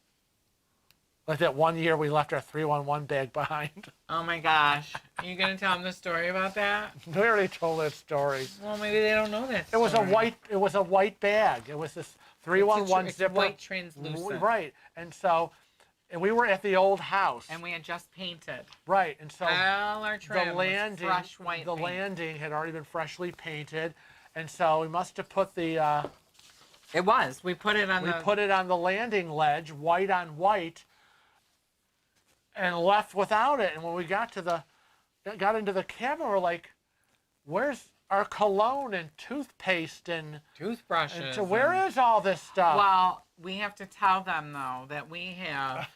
Like that one year we left our 311 bag behind. Oh my gosh. Are you going to tell them the story about that? We already told that story. Well, maybe they don't know that story. It was a white bag. It was this 311 zipper. It's white translucent. Right. And we were at the old house. And we had just painted. Right. And so all our trim was fresh white the paint. landing had already been freshly painted. And so we must have put the it was. We put it on the landing ledge, white on white, and left without it. And when we got into the cabin, we're like, where's our cologne and toothpaste and toothbrushes? And so where is all this stuff? Well, we have to tell them though that we have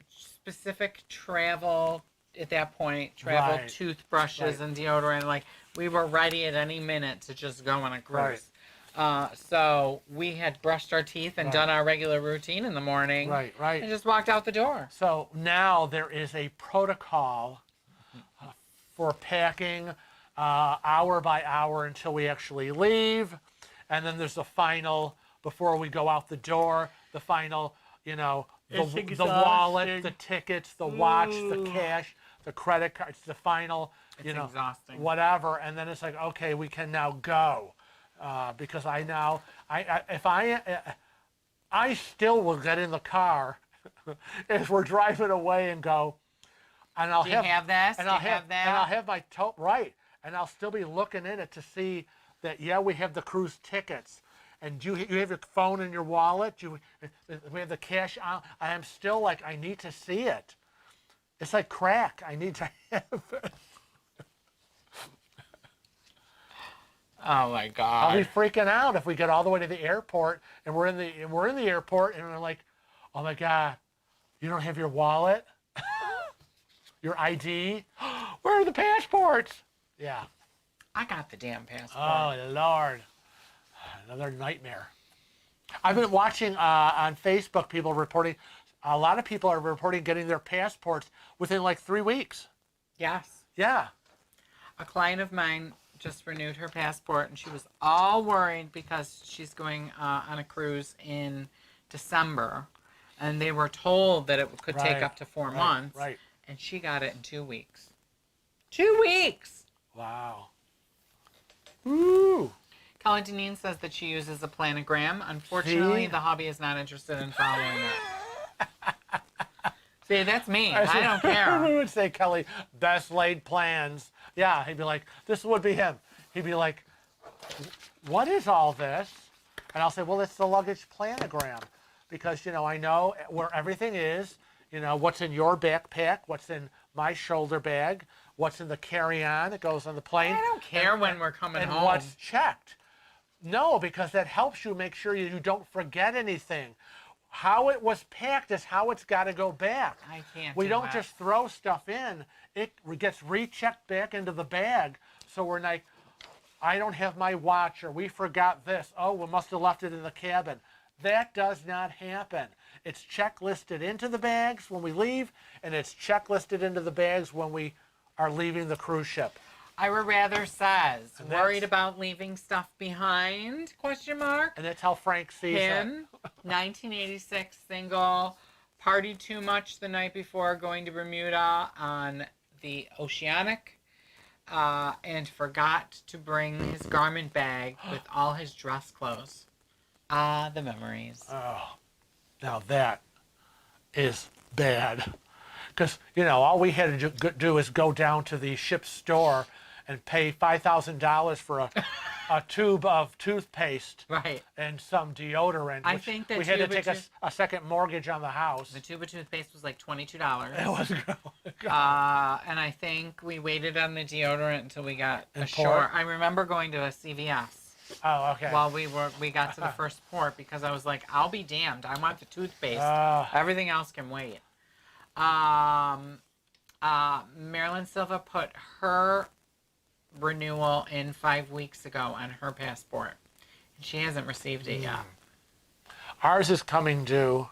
specific travel at that point, toothbrushes and deodorant. Like we were ready at any minute to just go on a cruise. So we had brushed our teeth and done our regular routine in the morning. Right. And just walked out the door. So now there is a protocol for packing hour by hour until we actually leave. And then there's the final, before we go out the door, the final, the wallet, the tickets, the watch, the cash, the credit cards, the final, exhausting. Whatever. And then it's like, okay, we can now go. Because I still will get in the car as we're driving away and go, and I'll have this, and I'll have that, and I'll have my tote and I'll still be looking in it to see that we have the cruise tickets, and you have your phone in your wallet, we have the cash. I am still like, I need to see it. It's like crack. I need to have it. Oh my God! I'll be freaking out if we get all the way to the airport and we're in the airport and we're like, oh my God, you don't have your wallet, your ID, where are the passports? Yeah. I got the damn passport. Oh Lord, another nightmare. I've been watching on Facebook people reporting. A lot of people are reporting getting their passports within like 3 weeks. Yes. Yeah. A client of mine just renewed her passport, and she was all worried because she's going on a cruise in December, and they were told that it could take up to 4 months. Right. And she got it in 2 weeks. 2 weeks. Wow. Ooh. Kelly Deneen says that she uses a planogram. Unfortunately, the hubby is not interested in following it. See, that's me. I don't care. We would say, Kelly, best laid plans. Yeah, he'd be like, this would be him. He'd be like, what is all this? And I'll say, well, it's the luggage planogram. Because, I know where everything is, what's in your backpack, what's in my shoulder bag, what's in the carry-on that goes on the plane. I don't care when we're coming home. And what's checked. No, because that helps you make sure you don't forget anything. How it was packed is how it's got to go back. I can't. We don't just throw stuff in. It gets rechecked back into the bag. So we're like, I don't have my watch, or we forgot this. Oh, we must have left it in the cabin. That does not happen. It's checklisted into the bags when we leave, and it's checklisted into the bags when we are leaving the cruise ship. Ira Rather says, And worried that's- about leaving stuff behind? Question mark. And that's how Frank sees it. Him, 1986, single, partied too much the night before going to Bermuda on the Oceanic, and forgot to bring his garment bag with all his dress clothes. Ah, the memories. Oh, now that is bad. Because, all we had to do is go down to the ship's store and pay $5,000 for a tube of toothpaste Right. and some deodorant. I which think that we had to tube of take a second mortgage on the house. The tube of toothpaste was like $22. It was And I think we waited on the deodorant until we got In ashore. port? I remember going to a CVS Oh, okay. while we got to the first port because I was like, I'll be damned. I want the toothpaste. Everything else can wait. Marilyn Silva put her renewal in 5 weeks ago on her passport. And she hasn't received it yet. Ours is coming due.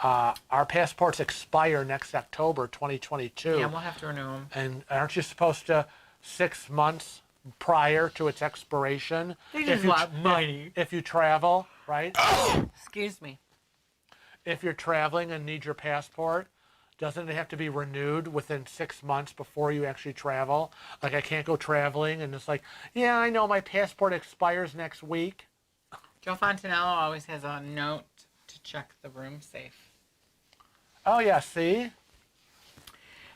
Our passports expire next October 2022. Yeah, we'll have to renew them. And aren't you supposed to 6 months prior to its expiration? They just want money. If you travel, right? Excuse me. If you're traveling and need your passport, doesn't it have to be renewed within 6 months before you actually travel? Like, I can't go traveling and it's like, yeah, I know my passport expires next week. Joe Fontanello always has a note to check the room safe. Oh, yeah, see?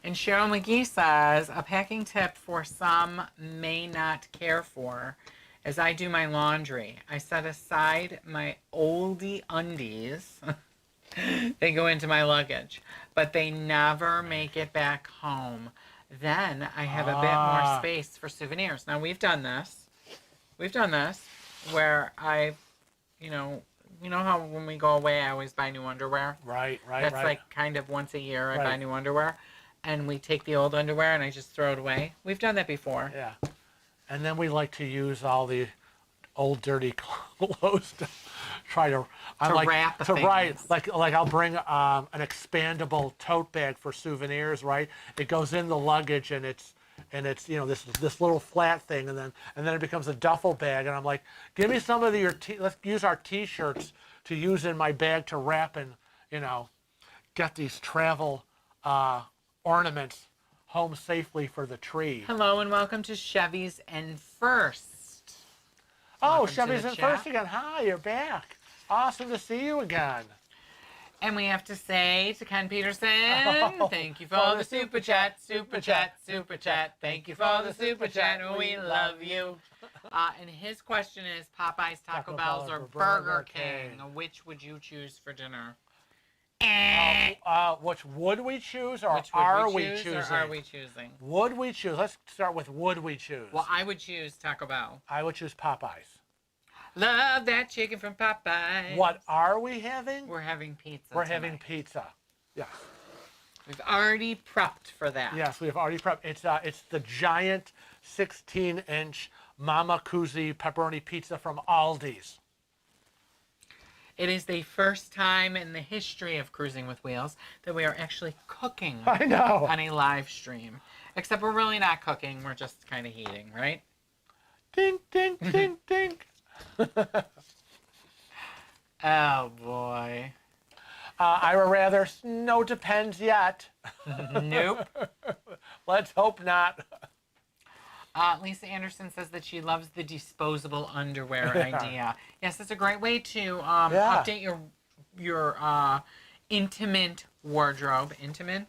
And Cheryl McGee says, a packing tip for some may not care for as I do my laundry. I set aside my oldie undies. They go into my luggage, but they never make it back home. Then I have a bit more space for souvenirs. Now, we've done this. Where I've, you know how when we go away, I always buy new underwear? Right. That's like kind of once a year I buy Right. new underwear. And we take the old underwear and I just throw it away. We've done that before. Yeah. And then we like to use all the old dirty clothes to try to wrap to things. right like I'll bring an expandable tote bag for souvenirs, right? It goes in the luggage and it's this little flat thing, and then it becomes a duffel bag, and I'm like, give me some of let's use our t-shirts to use in my bag to wrap and get these travel ornaments home safely for the tree. Hello and welcome to Chevy's and First. Oh, Welcome to Chevy's the in chat. First again. Hi, you're back. Awesome to see you again. And we have to say to Ken Peterson, thank you for Oh, the the super chat. Thank you for the super chat. We love you. And his question is, Popeye's, Taco Bell's, or Burger King? Which would you choose for dinner? Which would we choose, or Which would are we we choose, choosing? or are we choosing? Would we choose? Let's start with would we choose. Well, I would choose Taco Bell. I would choose Popeyes. Love that chicken from Popeye. What are we having? We're having pizza. We're tonight. having pizza. Yes. We've already prepped for that. Yes, we have already prepped. It's the giant 16-inch Mama Cusi pepperoni pizza from Aldi's. It is the first time in the history of Cruising with Wheels that we are actually cooking I know. on a live stream. Except we're really not cooking, we're just kind of heating, right? Ding, ding, ding, ding. Oh, boy. Ira Rather, no depends yet. Nope. Let's hope not. Lisa Anderson says that she loves the disposable underwear idea. Yes, it's a great way to update your intimate wardrobe. Intimate,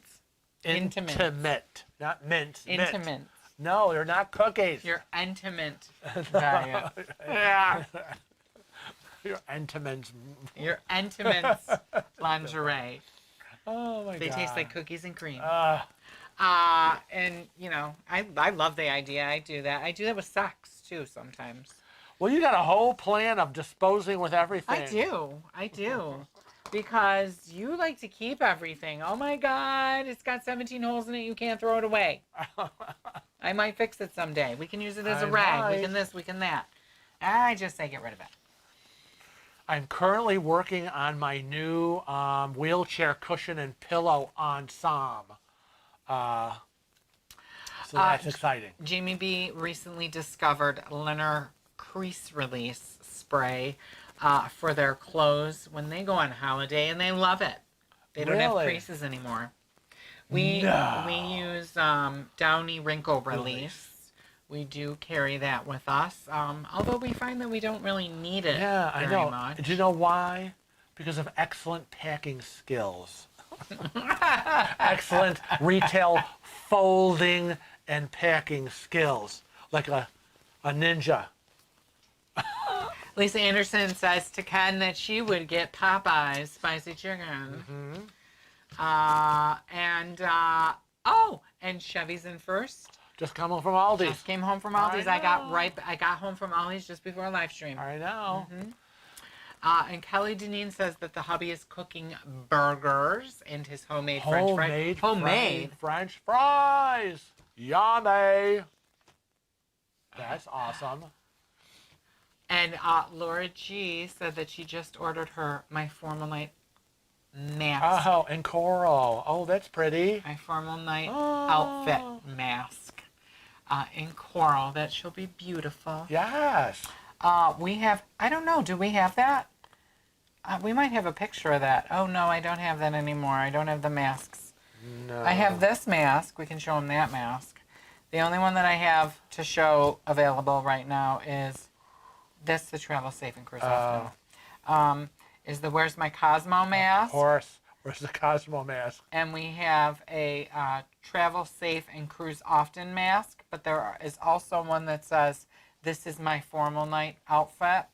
not mint. intimate. Mint. No, they're not cookies. Your intimate diet. Yeah. Your intimate. Your intimate lingerie. Oh my God. They taste like cookies and cream. Uh, And I love the idea. I do that. I do that with socks too sometimes. well, you got a whole plan of disposing with everything. I do. Because you like to keep everything. Oh my God, it's got 17 holes in it. You can't throw it away. I might fix it someday. We can use it as a I rag. might. We can this, we can that. I just say get rid of it. I'm currently working on my new wheelchair cushion and pillow ensemble. So So that's exciting. Jamie B recently discovered liner crease release spray for their clothes when they go on holiday, and they love it. They don't have Really? creases anymore. We use Downy Wrinkle Release. We do carry that with us, although we find that we don't really need it very much. Do you know why? Because of excellent packing skills. Excellent retail folding and packing skills. Like a ninja. Lisa Anderson says to Ken that she would get Popeye's spicy chicken. And Chevy's in first. Just come home from Aldi's. Just came home from Aldi's. I got home from Aldi's just before live stream. I know. And Kelly Deneen says that the hubby is cooking burgers and his homemade French fries. Homemade French fries. Yummy. That's awesome. And Laura G said that she just ordered her My Formal Night mask. Oh, and coral. Oh, that's pretty. My Formal Night outfit mask in coral. That she'll be beautiful. Yes. We have, I don't know, do we have that? We might have a picture of that. Oh, no, I don't have that anymore. I don't have the masks. No. I have this mask. We can show them that mask. The only one that I have to show available right now is this, the Travel Safe and Cruise Often. Is the Where's My Cosmo mask. Of course. Where's the Cosmo mask? And we have a Travel Safe and Cruise Often mask. But there is also one that says, This is my formal night outfit,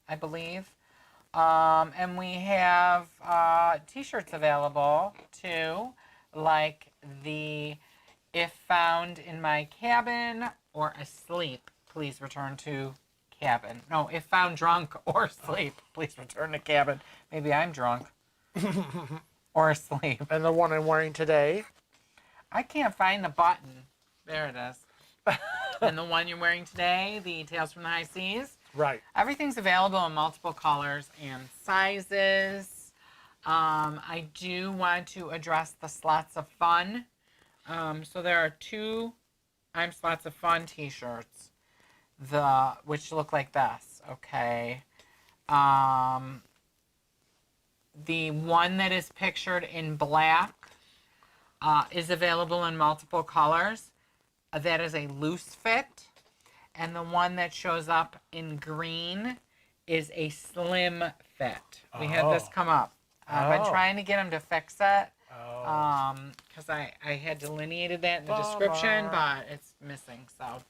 I believe. And we have t-shirts available too, like the If Found in My Cabin or Asleep, please return to cabin. No, if found drunk or asleep, please return to cabin. Maybe I'm drunk or asleep. And the one I'm wearing today? I can't find the button. There it is. And the one you're wearing today, the Tales from the High Seas. Right. Everything's available in multiple colors and sizes. I do want to address the Slots of Fun. So there are two I'm Slots of Fun t-shirts, which look like this, okay? The one that is pictured in black is available in multiple colors. That is a loose fit. And the one that shows up in green is a slim fit. We had this come up. I've been trying to get them to fix it because I had delineated that in the description, but it's missing. So,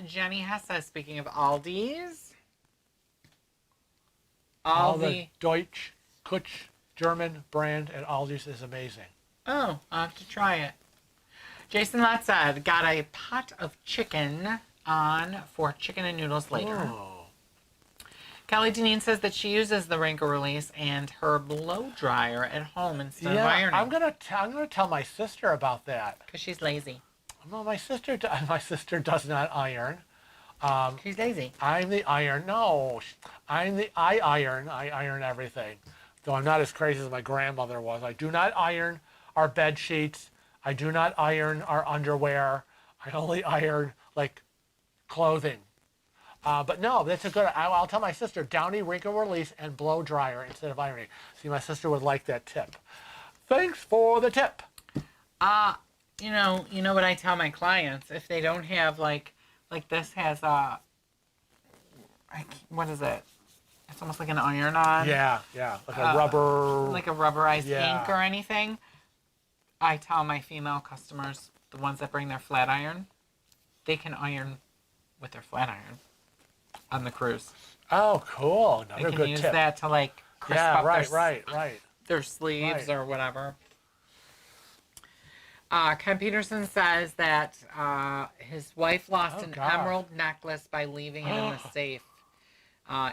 Jenny Hess says, speaking of Aldi's, all the Deutsch, Kutsch, German brand at Aldi's is amazing. Oh, I'll have to try it. Jason Lott said, got a pot of chicken on for chicken and noodles later. Oh. Kelly Deneen says that she uses the wrinkle release and her blow dryer at home instead of ironing. I'm gonna tell my sister about that. Because she's lazy. No, my sister does not iron. She's lazy. I'm the iron. No, I iron. I iron everything. Though I'm not as crazy as my grandmother was. I do not iron our bed sheets. I do not iron our underwear. I only iron, like, clothing. But no, that's a good, I'll tell my sister, Downy Wrinkle Release and blow dryer instead of ironing. See, my sister would like that tip. Thanks for the tip. You know what I tell my clients? If they don't have, like this has what is it? It's almost like an iron on. Yeah, like a rubber. Like a rubberized ink or anything. I tell my female customers, the ones that bring their flat iron, they can iron with their flat iron on the cruise. Oh, cool. Another good tip. They can use that to, like, crisp up their sleeves or whatever. Ken Peterson says that his wife lost an emerald necklace by leaving it in the safe.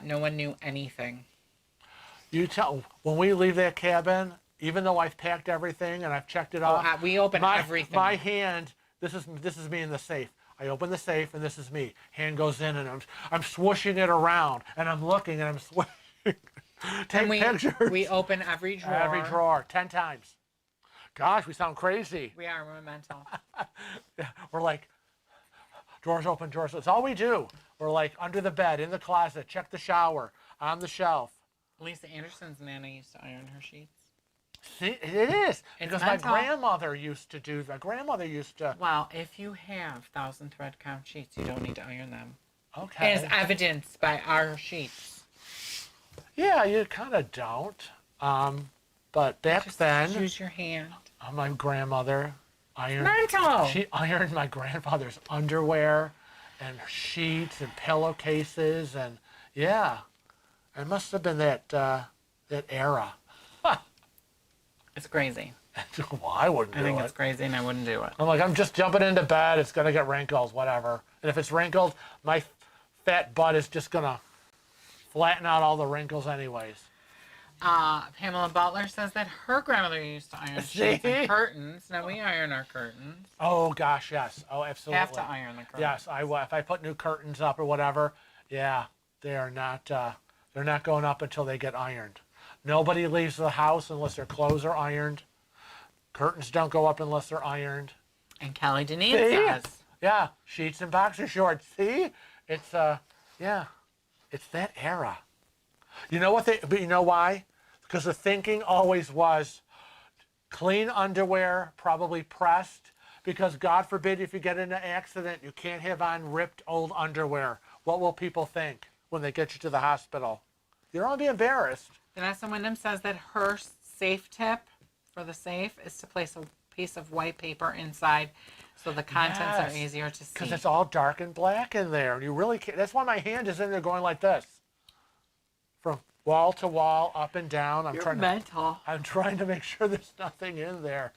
No one knew anything. When we leave that cabin, even though I've packed everything and I've checked it off, we open everything. My hand, this is me in the safe. I open the safe and this is me. Hand goes in and I'm swooshing it around and I'm looking and I'm swooshing. Take pictures. We open every drawer. Every drawer, 10 times. Gosh, we sound crazy. We are. We're mental. Yeah, we're like, drawers open, drawers. It's all we do. We're like under the bed, in the closet, check the shower, on the shelf. Lisa Anderson's nana used to iron her sheets. See, it is. It's Because mental. my grandmother used to do that. Grandmother used to. Well, if you have 1,000 thread count sheets, you don't need to iron them. Okay. As evidenced by our sheets. Yeah, you kind of don't. But back Just then, use your hand. my grandmother ironed. Mental. She ironed my grandfather's underwear and sheets and pillowcases, and yeah, it must have been that era. It's crazy. Well, I wouldn't I do think it. it's crazy, and I wouldn't do it. I'm like, I'm just jumping into bed. It's gonna get wrinkles, whatever. And if it's wrinkled, my fat butt is just gonna flatten out all the wrinkles, anyways. Pamela Butler says that her grandmother used to iron sheets See? and curtains. Now we iron our curtains. Oh gosh, yes. Oh, absolutely. Have to iron the curtains. Yes, I will. If I put new curtains up or whatever, yeah, they are not. They're not going up until they get ironed. Nobody leaves the house unless their clothes are ironed. Curtains don't go up unless they're ironed. And Kelly Denise See? says, Yeah, sheets and boxer shorts. See, it's yeah, it's that era. You know what but you know why? Because the thinking always was clean underwear, probably pressed, because God forbid if you get in an accident, you can't have on ripped old underwear. What will people think when they get you to the hospital? You don't want to be embarrassed. Vanessa Wyndham says that her safe tip for the safe is to place a piece of white paper inside so the contents Yes, are easier to see. Because it's all dark and black in there. You really can't. That's why my hand is in there going like this. From wall to wall, up and down. You're mental. I'm trying to make sure there's nothing in there.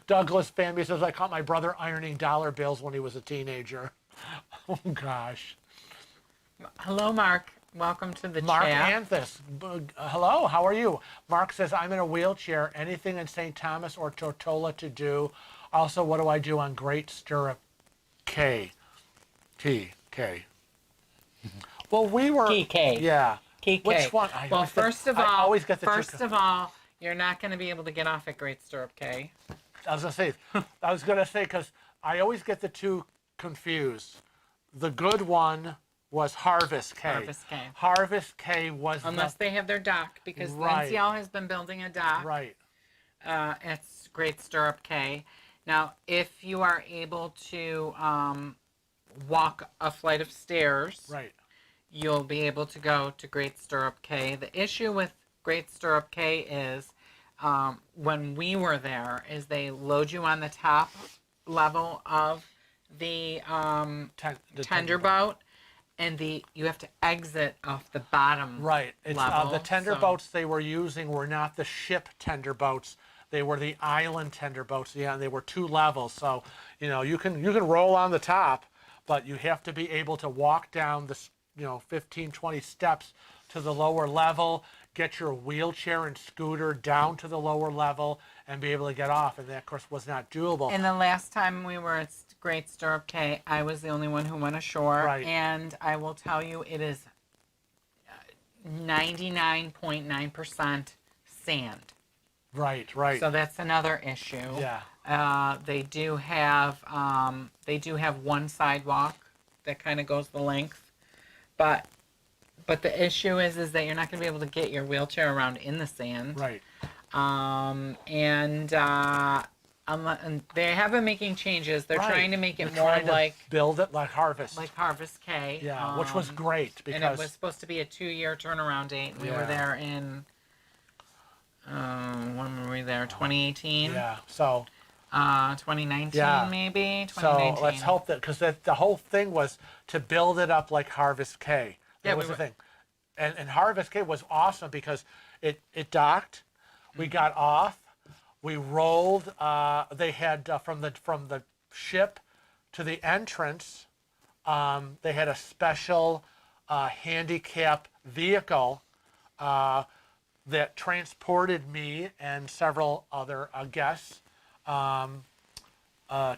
Douglas Famby says, I caught my brother ironing dollar bills when he was a teenager. Oh, gosh. Hello, Mark. Welcome to the Mark chat. Anthus. Hello, how are you? Mark says, I'm in a wheelchair. Anything in St. Thomas or Tortola to do? Also, what do I do on Great Stirrup K? K. Well, we were... KK. Yeah. KK. Which one? Well, first of I all, always get the you're not going to be able to get off at Great Stirrup K. I was gonna say, because I always get the two confused. The good one was Harvest K. Harvest K. Harvest K was Unless they have their dock, because Right. NCL has been building a dock right. at Great Stirrup K. Now, if you are able to walk a flight of stairs, Right. you'll be able to go to Great Stirrup K. The issue with Great Stirrup K is when we were there, is they load you on the top level of the tender boat, and you have to exit off the bottom. Right. It's level, the tender so- boats they were using were not the ship tender boats. They were the island tender boats. Yeah, and they were 2 levels. So, you can roll on the top, but you have to be able to walk down the 15, 20 steps to the lower level, get your wheelchair and scooter down to the lower level, and be able to get off. And that, of course, was not doable. And the last time we were at Great Stirrup K, I was the only one who went ashore. Right. And I will tell you, it is 99.9% sand. Right. So that's another issue. Yeah. They do have one sidewalk that kind of goes the length, but the issue is that you're not going to be able to get your wheelchair around in the sand. Right. And they have been making changes. They're Right. trying to make it They're more trying to like build it like Harvest. Harvest K. Yeah, which was great because and it was supposed to be a 2-year turnaround date. And we were Yeah. there in when were we there? 2018. yeah. So 2019 Yeah. maybe. 2019. So let's hope that, because the whole thing was to build it up like Harvest K. That Yeah, was we the were- thing. And Harvest K was awesome because it docked. We got off. We rolled. They had from the ship to the entrance. They had a special handicap vehicle that transported me and several other guests,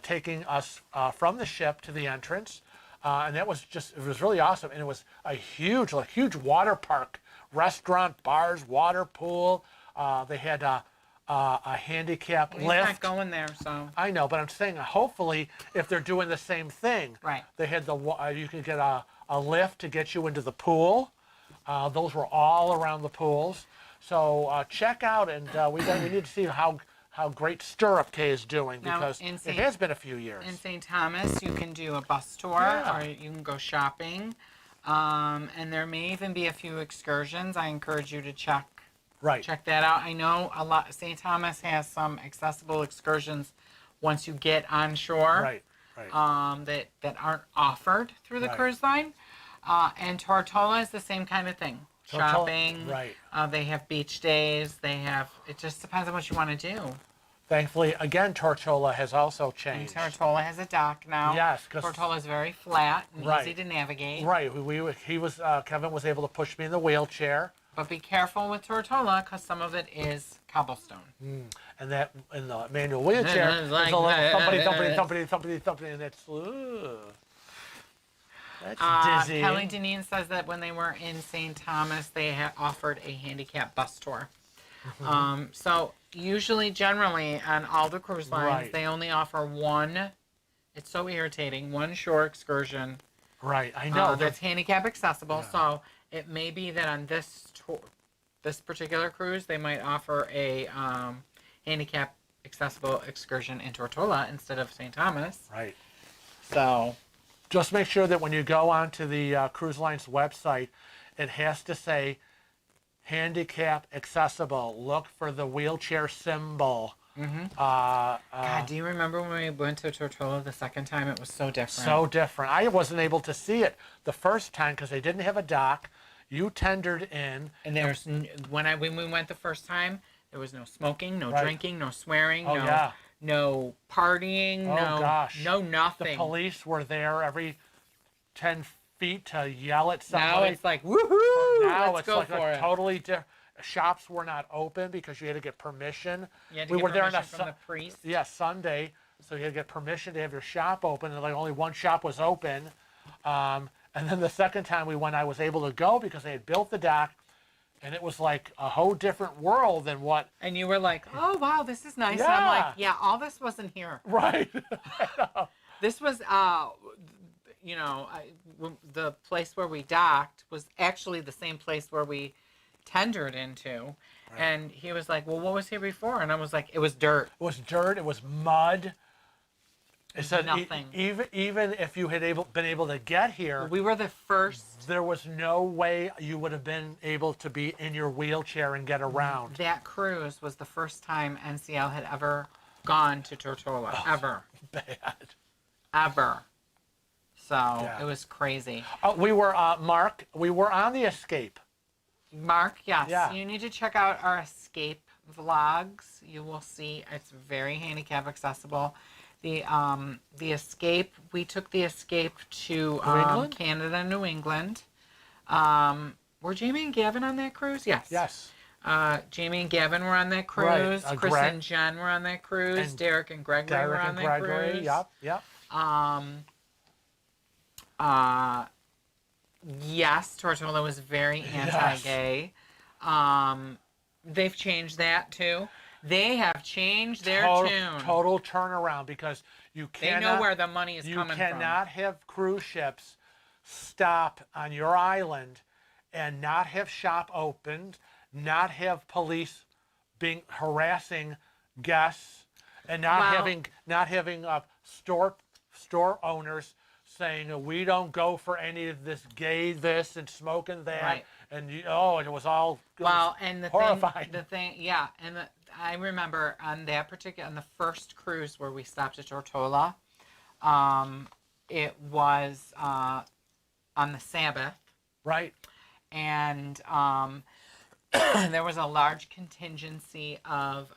taking us from the ship to the entrance. And that was it was really awesome. And it was a huge water park, restaurant, bars, water pool, They had a handicap He's lift. not going there, so. I know, but I'm saying hopefully if they're doing the same thing. Right. They had you could get a lift to get you into the pool. Those were all around the pools. So check out, and we need to see how great Stirrup K is doing, Now, because it has been a few years. In St. Thomas, you can do a bus tour, Yeah. or you can go shopping. And there may even be a few excursions. I encourage you to check that out. I know St. Thomas has some accessible excursions once you get on shore. Right. That aren't offered through the cruise line. And Tortola is the same kind of thing. Shopping. Right. They have beach days. It just depends on what you want to do. Thankfully, again, Tortola has also changed. And Tortola has a dock now. Yes, because Tortola is very flat and easy to navigate. Right. Kevin was able to push me in the wheelchair. But be careful with Tortola, because some of it is cobblestone. And that in the manual wheelchair, It's like there's a little that. thumpity, and it's that's dizzy. Kelly Deneen says that when they were in St. Thomas, they had offered a handicap bus tour. So usually, generally, on all the cruise lines, they only offer one. It's so irritating. One shore excursion. Right, I know. That's handicap accessible. Yeah. So it may be that on this tour, this particular cruise, they might offer a handicap accessible excursion in Tortola instead of St. Thomas. Right. So just make sure that when you go onto the cruise line's website, it has to say handicap accessible. Look for the wheelchair symbol. God, do you remember when we went to Tortola the second time? It was so different. So different. I wasn't able to see it the first time because they didn't have a dock. You tendered in. And when we went the first time, there was no smoking, no drinking, no swearing, no partying, no nothing. The police were there every 10 feet to yell at somebody. Now it's like, woohoo! Now let's it's go like for it. Totally different. Shops were not open because you had to get permission. You had to get permission from the priest. Yeah, Sunday. So you had to get permission to have your shop open, and like only one shop was open. And then the second time we went, I was able to go because they had built the dock, and it was like a whole different world than what. And you were like, oh, wow, this is nice. Yeah. And I'm like, yeah, all this wasn't here. Right. This was, the place where we docked was actually the same place where we tendered into. Right. And he was like, well, what was here before? And I was like, it was dirt. It was dirt. It was mud. It said nothing. Even if you had been able to get here, we were the first. There was no way you would have been able to be in your wheelchair and get around. That cruise was the first time NCL had ever gone to Tortola. Ever. Bad. Ever. So it was crazy. We were Mark. We were on the Escape. Mark, yes. Yeah. You need to check out our Escape vlogs. You will see it's very handicap accessible. The Escape, we took the Escape to Canada, New England. Were Jamie and Gavin on that cruise? Yes. Yes. Jamie and Gavin were on that cruise. Right. Chris and Jen were on that cruise. And Derek and Gregory were on that cruise. Yep. Yes, Tortola was very anti-gay. Yes. They've changed that too. They have changed their tune. Total turnaround, because they know where the money is coming from. You cannot have cruise ships stop on your island and not have shop opened, not have police harassing guests, and not having store owners saying we don't go for any of this gay this and smoking that. Right. And it was all horrifying. I remember on the first cruise where we stopped at Tortola, it was on the Sabbath. Right. And there was a large contingency of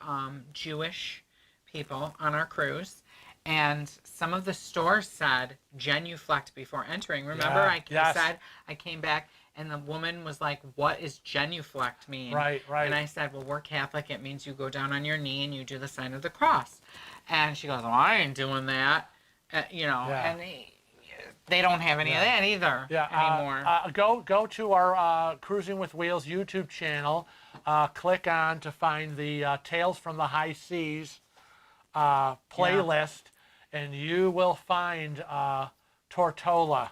Jewish people on our cruise. And some of the stores said genuflect before entering. Remember, I said I came back and the woman was like, "What is genuflect mean?" Right. And I said, "Well, we're Catholic. It means you go down on your knee and you do the sign of the cross." And she goes, "Well, I ain't doing that," And They don't have any of that either anymore. Go to our Cruising with Wheels YouTube channel. Click on to find the Tales from the High Seas playlist, and you will find Tortola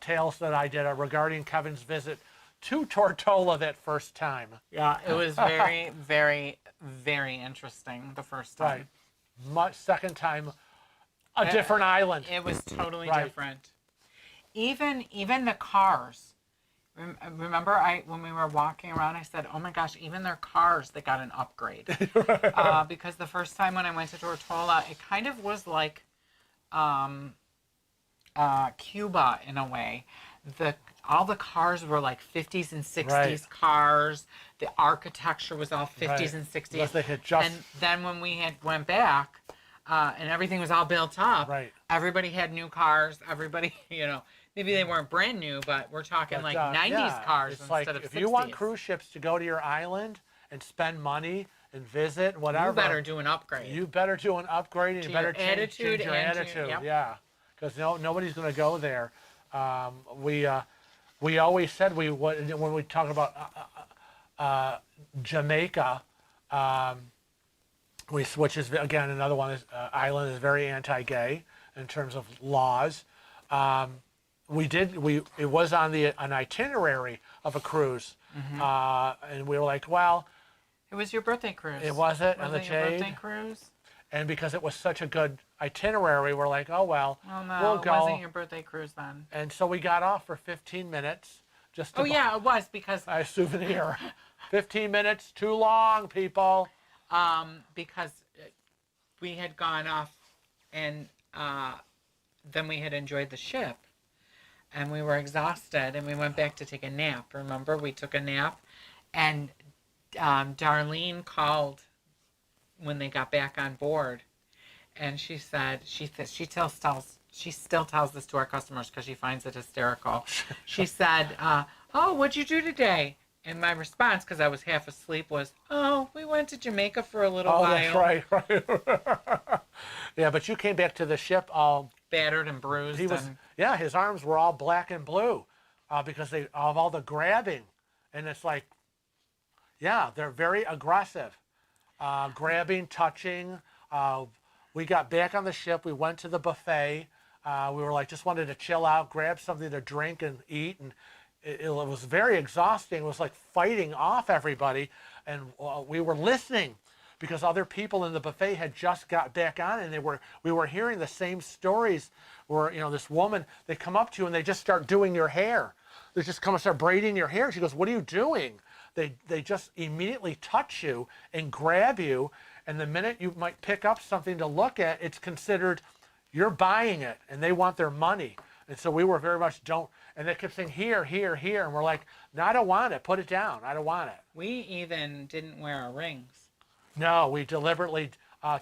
tales that I did regarding Kevin's visit to Tortola that first time. Yeah, it was very, very, very interesting the first time. Right. Second time, a different island. It was totally different. Even the cars. Remember, when we were walking around, I said, "Oh my gosh, even their cars, they got an upgrade." Because the first time when I went to Tortola, it kind of was like Cuba in a way. All the cars were like 50s and 60s cars. The architecture was all 50s and 60s. They had just... And then when we went back, and everything was all built up, everybody had new cars. Everybody, maybe they weren't brand new, but we're talking like 90s cars it's instead of 60s. If you want cruise ships to go to your island and spend money and visit, whatever, you better do an upgrade. You better do an upgrade, and you better change your attitude. Yeah, because nobody's going to go there. We always said when we talk about Jamaica, which is again another one island is very anti-gay in terms of laws. It was on an itinerary of a cruise, and we were like, well, it was your birthday cruise. It was it on the Jade? Birthday cruise. And because it was such a good itinerary, we're like, oh well, we'll go. It wasn't your birthday cruise then. And so we got off for 15 minutes just to it was because a souvenir. 15 minutes too long, people. Because we had gone off, and then we had enjoyed the ship, and we were exhausted, and we went back to take a nap. Remember, we took a nap, and Darlene called when they got back on board, and she said she still tells this to our customers because she finds it hysterical. She said, "Oh, what'd you do today?" And my response, because I was half asleep, was, "Oh, we went to Jamaica for a little while." Oh, that's right. Yeah, but you came back to the ship all battered and bruised. His arms were all black and blue because of all the grabbing, and it's like, they're very aggressive, grabbing, touching. We got back on the ship. We went to the buffet. We were just wanted to chill out, grab something to drink and eat, and it was very exhausting. It was like fighting off everybody, and we were listening because other people in the buffet had just got back on, and we were hearing the same stories where this woman, they come up to you and they just start doing your hair. They just come and start braiding your hair. She goes, "What are you doing?" They just immediately touch you and grab you, and the minute you might pick up something to look at, it's considered you're buying it, and they want their money. And so we were very much and they kept saying, "Here, here, here," and we're like, "No, I don't want it. Put it down. I don't want it." We even didn't wear our rings. No, we deliberately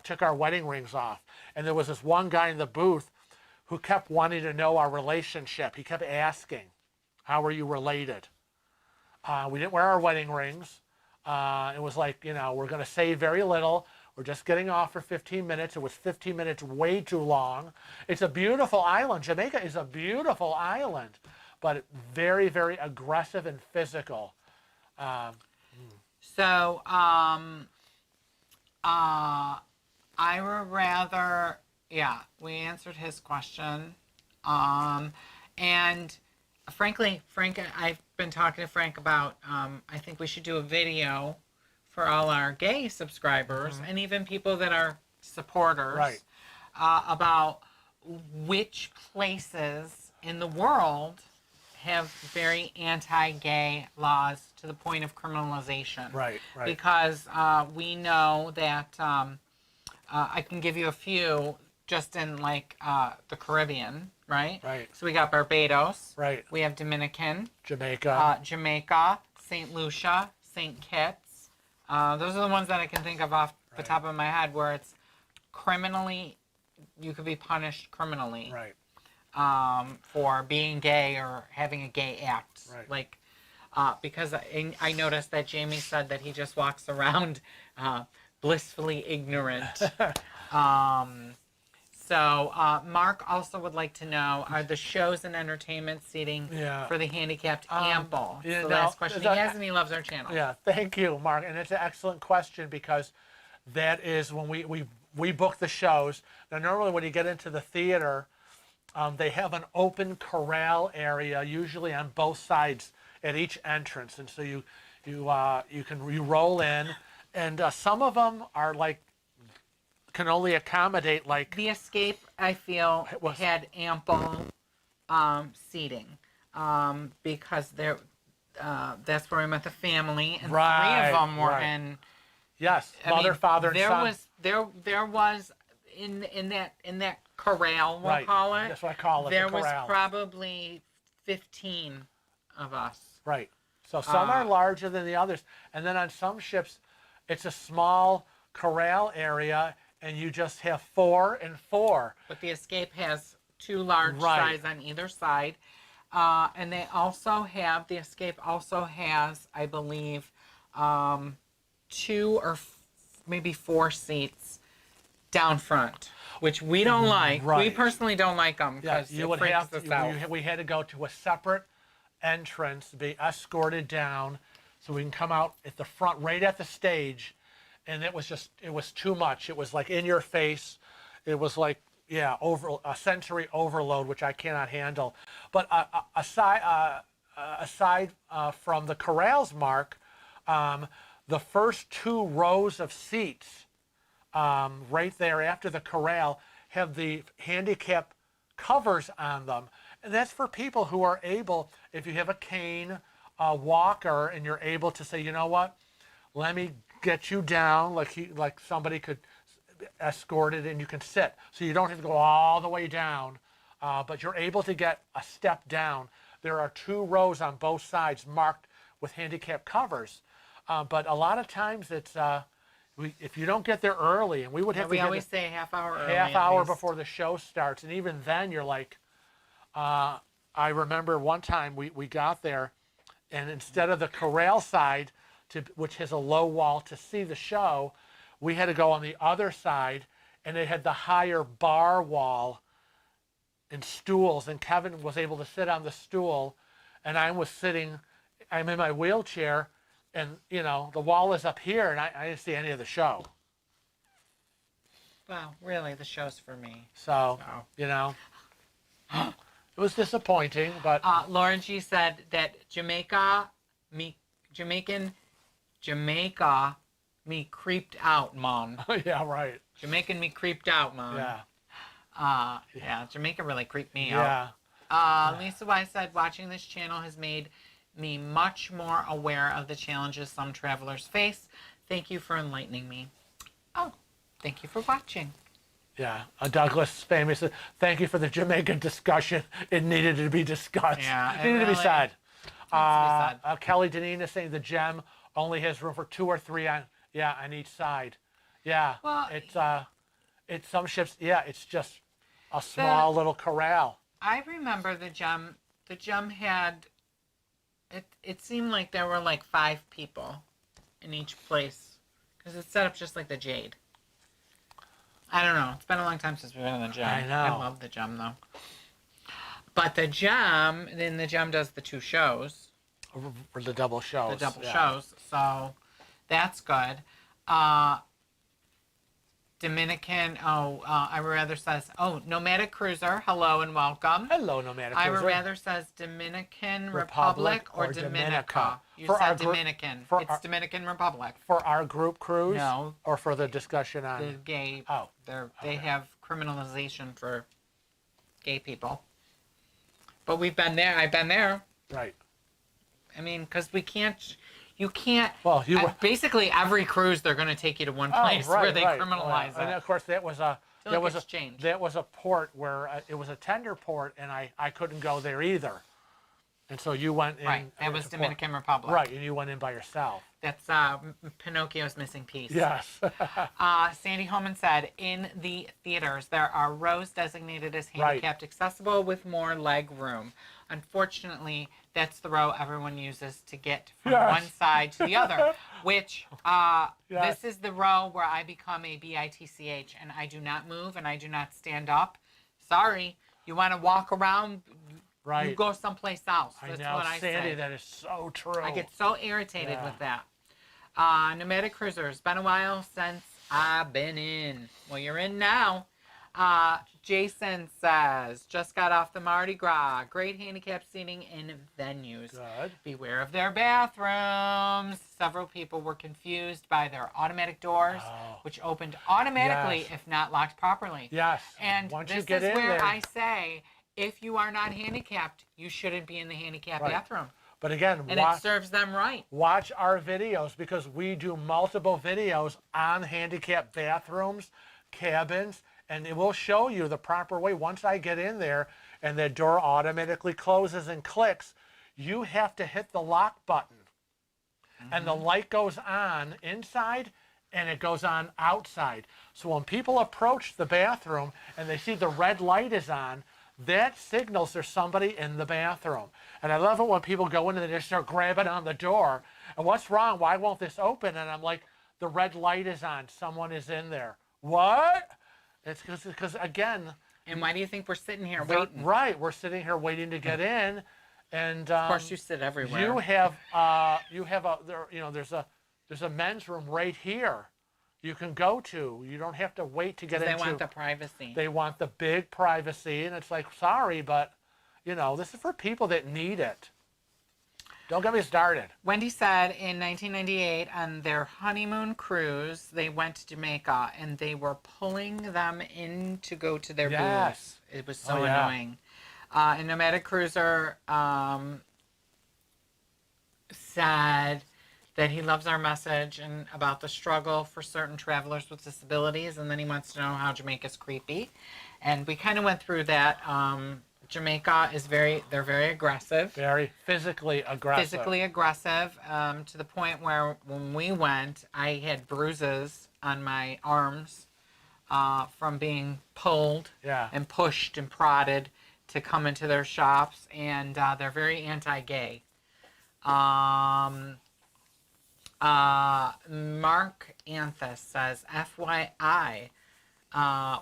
took our wedding rings off. And there was this one guy in the booth who kept wanting to know our relationship. He kept asking, "How are you related?" We didn't wear our wedding rings. It was like, we're going to say very little. We're just getting off for 15 minutes. It was 15 minutes way too long. It's a beautiful island. Jamaica is a beautiful island, but very, very aggressive and physical. So I would rather, we answered his question. And frankly, Frank, I've been talking to Frank about, I think we should do a video for all our gay subscribers and even people that are supporters about which places in the world have very anti-gay laws to the point of criminalization. Right. Because we know that I can give you a few just in the Caribbean, right? Right. So we got Barbados. Right. We have Dominican. Jamaica. Jamaica, St. Lucia, St. Kitts. Those are the ones that I can think of off the top of my head where it's you could be punished criminally. Right. For being gay or having a gay act. Right. Because I noticed that Jamie said that he just walks around blissfully ignorant. So Mark also would like to know, are the shows and entertainment seating for the handicapped ample? You So know, last question he has, and he loves our channel. Yeah, thank you, Mark. And it's an excellent question because that is when we book the shows. Now, normally when you get into the theater, they have an open corral area, usually on both sides at each entrance, and so you roll in, and some of them are like can only accommodate like The Escape, I feel, had ample seating because that's where we met the family, and three of them were in. Yes, mother, father, and son. There was in that corral, we'll call it. That's what I call it. There the was corral. probably 15 of us. Right. So some are larger than the others, and then on some ships, it's a small corral area, and you just have 4 and 4. But the Escape has 2 large sides on either side, and they also have the Escape also has, I believe, 2 or maybe 4 seats down front, which we don't like. We personally don't like them because you would have to. We had to go to a separate entrance, be escorted down, so we can come out at the front, right at the stage, and it was too much. It was like in your face. It was like a sensory overload, which I cannot handle. But aside from the corrals, Mark, the first 2 rows of seats right there after the corral have the handicap covers on them. And that's for people who are able, if you have a cane, a walker, and you're able to say, you know what, let me get you down, like somebody could escort it, and you can sit. So you don't have to go all the way down, but you're able to get a step down. There are 2 rows on both sides marked with handicap covers. But a lot of times it's, if you don't get there early, and we would have to we always say a half hour early. Half hour before the show starts. And even then you're like, I remember one time we got there, and instead of the corral side, which has a low wall to see the show, we had to go on the other side, and it had the higher bar wall and stools, and Kevin was able to sit on the stool, and I'm in my wheelchair, and the wall is up here, and I didn't see any of the show. Well, really, the show's for me. So. It was disappointing, but Lauren G said that Jamaica me creeped out, Mom. Yeah, right. Jamaican me creeped out, Mom. Yeah. Jamaica really creeped me out. Lisa Y said, watching this channel has made me much more aware of the challenges some travelers face. Thank you for enlightening me. Oh, thank you for watching. Yeah, Douglas famous. Thank you for the Jamaican discussion. It needed to be discussed. Yeah, it needed to be said. Sad. Kelly Deneen is saying the gem only has room for 2 or 3 on each side. Yeah, well, it's some ships. Yeah, it's just a small little corral. I remember the gem. The gem had. It seemed like there were like 5 people in each place because it's set up just like the Jade. I don't know. It's been a long time since we've been in the Gem. I know. I love the Gem, though. But the Gem, then the Gem does the 2 shows. For the double shows. The double shows. So that's good. Dominican, I would rather says, Nomadic Cruiser, hello and welcome. Hello, Nomadic Cruiser. I would rather says Dominican Republic or Dominica. You said Dominican. It's Dominican Republic. For our group cruise? No. Or for the discussion on? The gay. Oh. They have criminalization for gay people. But we've been there. I've been there. Right. I mean, because you can't. Well, basically every cruise they're going to take you to one place where they criminalize it. And of course that was a port where it was a tender port, and I couldn't go there either. And so you went in. Right. That was Dominican Republic. Right, and you went in by yourself. That's Pinocchio's missing piece. Yes. Sandy Holman said, in the theaters, there are rows designated as handicapped accessible with more leg room. Unfortunately, that's the row everyone uses to get from one side to the other, which this is the row where I become a BITCH and I do not move and I do not stand up. Sorry, you want to walk around, you go someplace else. That's I know, what I Sandy, say. that is so true. I get so irritated with that. Nomadic Cruisers, been a while since I've been in. Well, you're in now. Jason says, just got off the Mardi Gras. Great handicap seating in venues. Good. Beware of their bathrooms. Several people were confused by their automatic doors, which opened automatically if not locked properly. Yes. And once this you get is in where there, I say, if you are not handicapped, you shouldn't be in the handicapped bathroom. But again, and it serves them right. Watch our videos because we do multiple videos on handicapped bathrooms, cabins, and it will show you the proper way. Once I get in there and the door automatically closes and clicks, you have to hit the lock button. And the light goes on inside and it goes on outside. So when people approach the bathroom and they see the red light is on, that signals there's somebody in the bathroom. And I love it when people go in and they start grabbing on the door. And what's wrong? Why won't this open? And I'm like, the red light is on. Someone is in there. What? It's because again. And why do you think we're sitting here waiting? Right. We're sitting here waiting to get in. And of course, you sit everywhere. There's a men's room right here you can go to. You don't have to wait to get into. They want the privacy. They want the big privacy, and it's like, sorry, but this is for people that need it. Don't get me started. Wendy said in 1998 on their honeymoon cruise, they went to Jamaica and they were pulling them in to go to their booths. It was so annoying. A Nomadic Cruiser said that he loves our message and about the struggle for certain travelers with disabilities, and then he wants to know how Jamaica's creepy. And we kind of went through that. Jamaica is they're very aggressive. Very physically aggressive. Physically aggressive, to the point where when we went, I had bruises on my arms from being pulled and pushed and prodded to come into their shops, and they're very anti-gay. Mark Anthus says, FYI,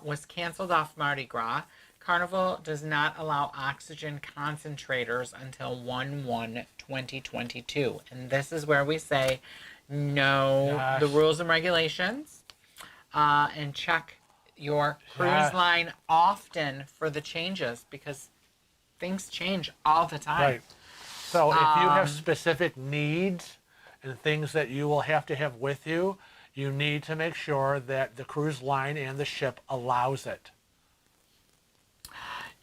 was canceled off Mardi Gras. Carnival does not allow oxygen concentrators until 1/1/2022. And this is where we say, know the rules and regulations, and check your cruise line often for the changes, because things change all the time. Right. So if you have specific needs and things that you will have to have with you, you need to make sure that the cruise line and the ship allows it.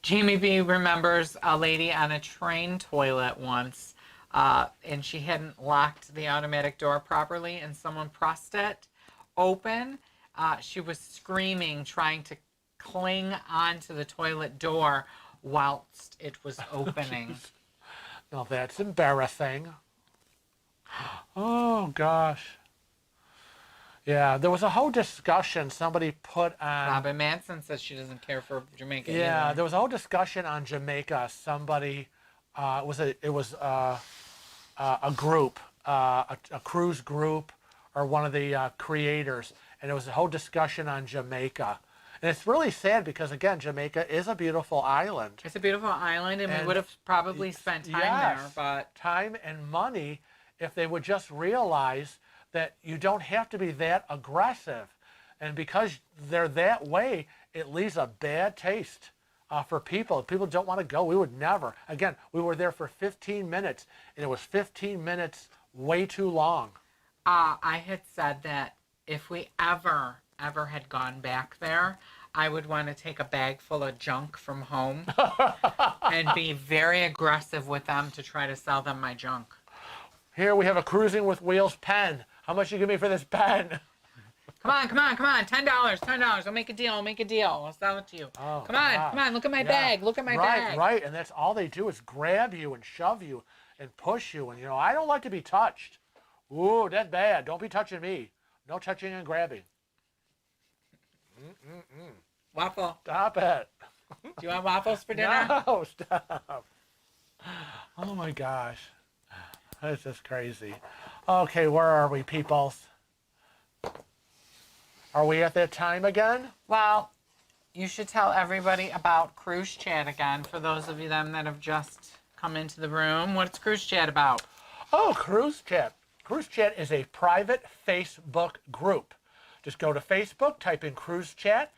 Jamie B remembers a lady on a train toilet once, and she hadn't locked the automatic door properly, and someone pressed it open. She was screaming, trying to cling onto the toilet door whilst it was opening. Now that's embarrassing. Oh, gosh. Yeah, there was a whole discussion somebody put on. Robin Manson says she doesn't care for Jamaica. Yeah, either. there was a whole discussion on Jamaica. Somebody, it was a group, a cruise group, or one of the creators, and it was a whole discussion on Jamaica. And it's really sad because, again, Jamaica is a beautiful island. It's a beautiful island, and we would have probably spent time there, but time and money if they would just realize that you don't have to be that aggressive. And because they're that way, it leaves a bad taste for people. People don't want to go. We would never. Again, we were there for 15 minutes, and it was 15 minutes way too long. I had said that if we ever had gone back there, I would want to take a bag full of junk from home and be very aggressive with them to try to sell them my junk. Here we have a Cruising with Wheels pen. How much you give me for this pen? Come on, come on, come on. $10, $10. I'll make a deal. I'll make a deal. I'll sell it to you. Oh, Come on, gosh. come on. Look at my Yeah. bag. Look at my bag. Right. And that's all they do is grab you and shove you and push you. And, you know, I don't like to be touched. Ooh, that's bad. Don't be touching me. No touching and grabbing. Waffle. Stop it. Do you want waffles for dinner? No, stop. Oh, my gosh. This is crazy. Okay, where are we, peoples? Are we at that time again? Well, you should tell everybody about Cruise Chat again for those of you them that have just come into the room. What's Cruise Chat about? Oh, Cruise Chat. Cruise Chat is a private Facebook group. Just go to Facebook, type in Cruise Chat.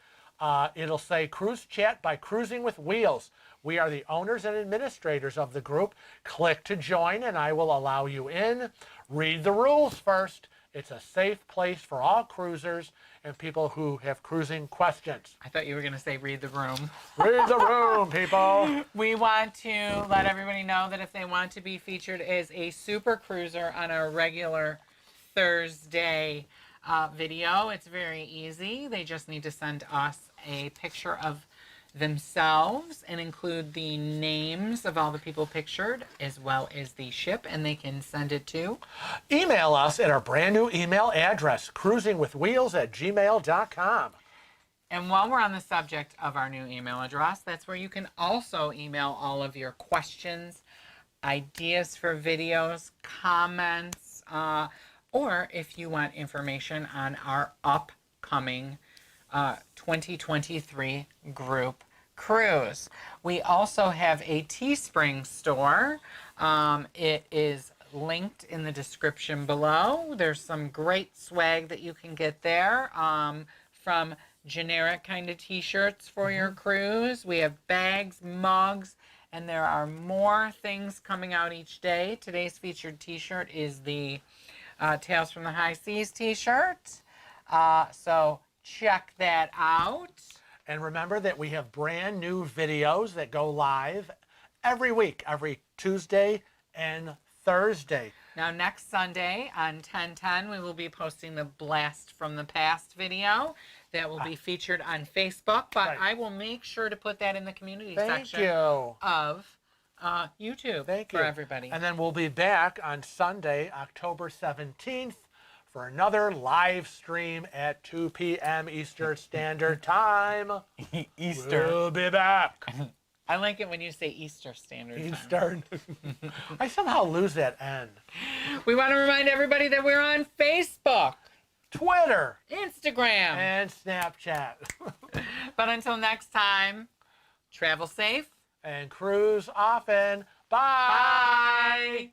It'll say Cruise Chat by Cruising with Wheels. We are the owners and administrators of the group. Click to join and I will allow you in. Read the rules first. It's a safe place for all cruisers and people who have cruising questions. I thought you were going to say read the room. Read the room, people. We want to let everybody know that if they want to be featured as a super cruiser on our regular Thursday video, it's very easy. They just need to send us a picture of themselves and include the names of all the people pictured as well as the ship, and they can send it to Email us at our brand new email address, cruisingwithwheels@gmail.com. And while we're on the subject of our new email address, that's where you can also email all of your questions, ideas for videos, comments, or if you want information on our upcoming 2023 group cruise. We also have a Teespring store. It is linked in the description below. There's some great swag that you can get there, from generic kind of t-shirts for your cruise. We have bags, mugs, and there are more things coming out each day. Today's featured t-shirt is the Tales from the High Seas t-shirt. So check that out. And remember that we have brand new videos that go live every week, every Tuesday and Thursday. Now, next Sunday on 10/10, we will be posting the Blast from the Past video that will be featured on Facebook, but Right. I will make sure to put that in the community Thank section you. of YouTube Thank for you. everybody. And then we'll be back on Sunday, October 17th for another live stream at 2 p.m. Eastern Standard Time. Easter. We'll be back. I like it when you say Easter Standard Time. Eastern. I somehow lose that N. We want to remind everybody that we're on Facebook, Twitter, Instagram. and Snapchat. But until next time, travel safe. And cruise often. Bye. Bye.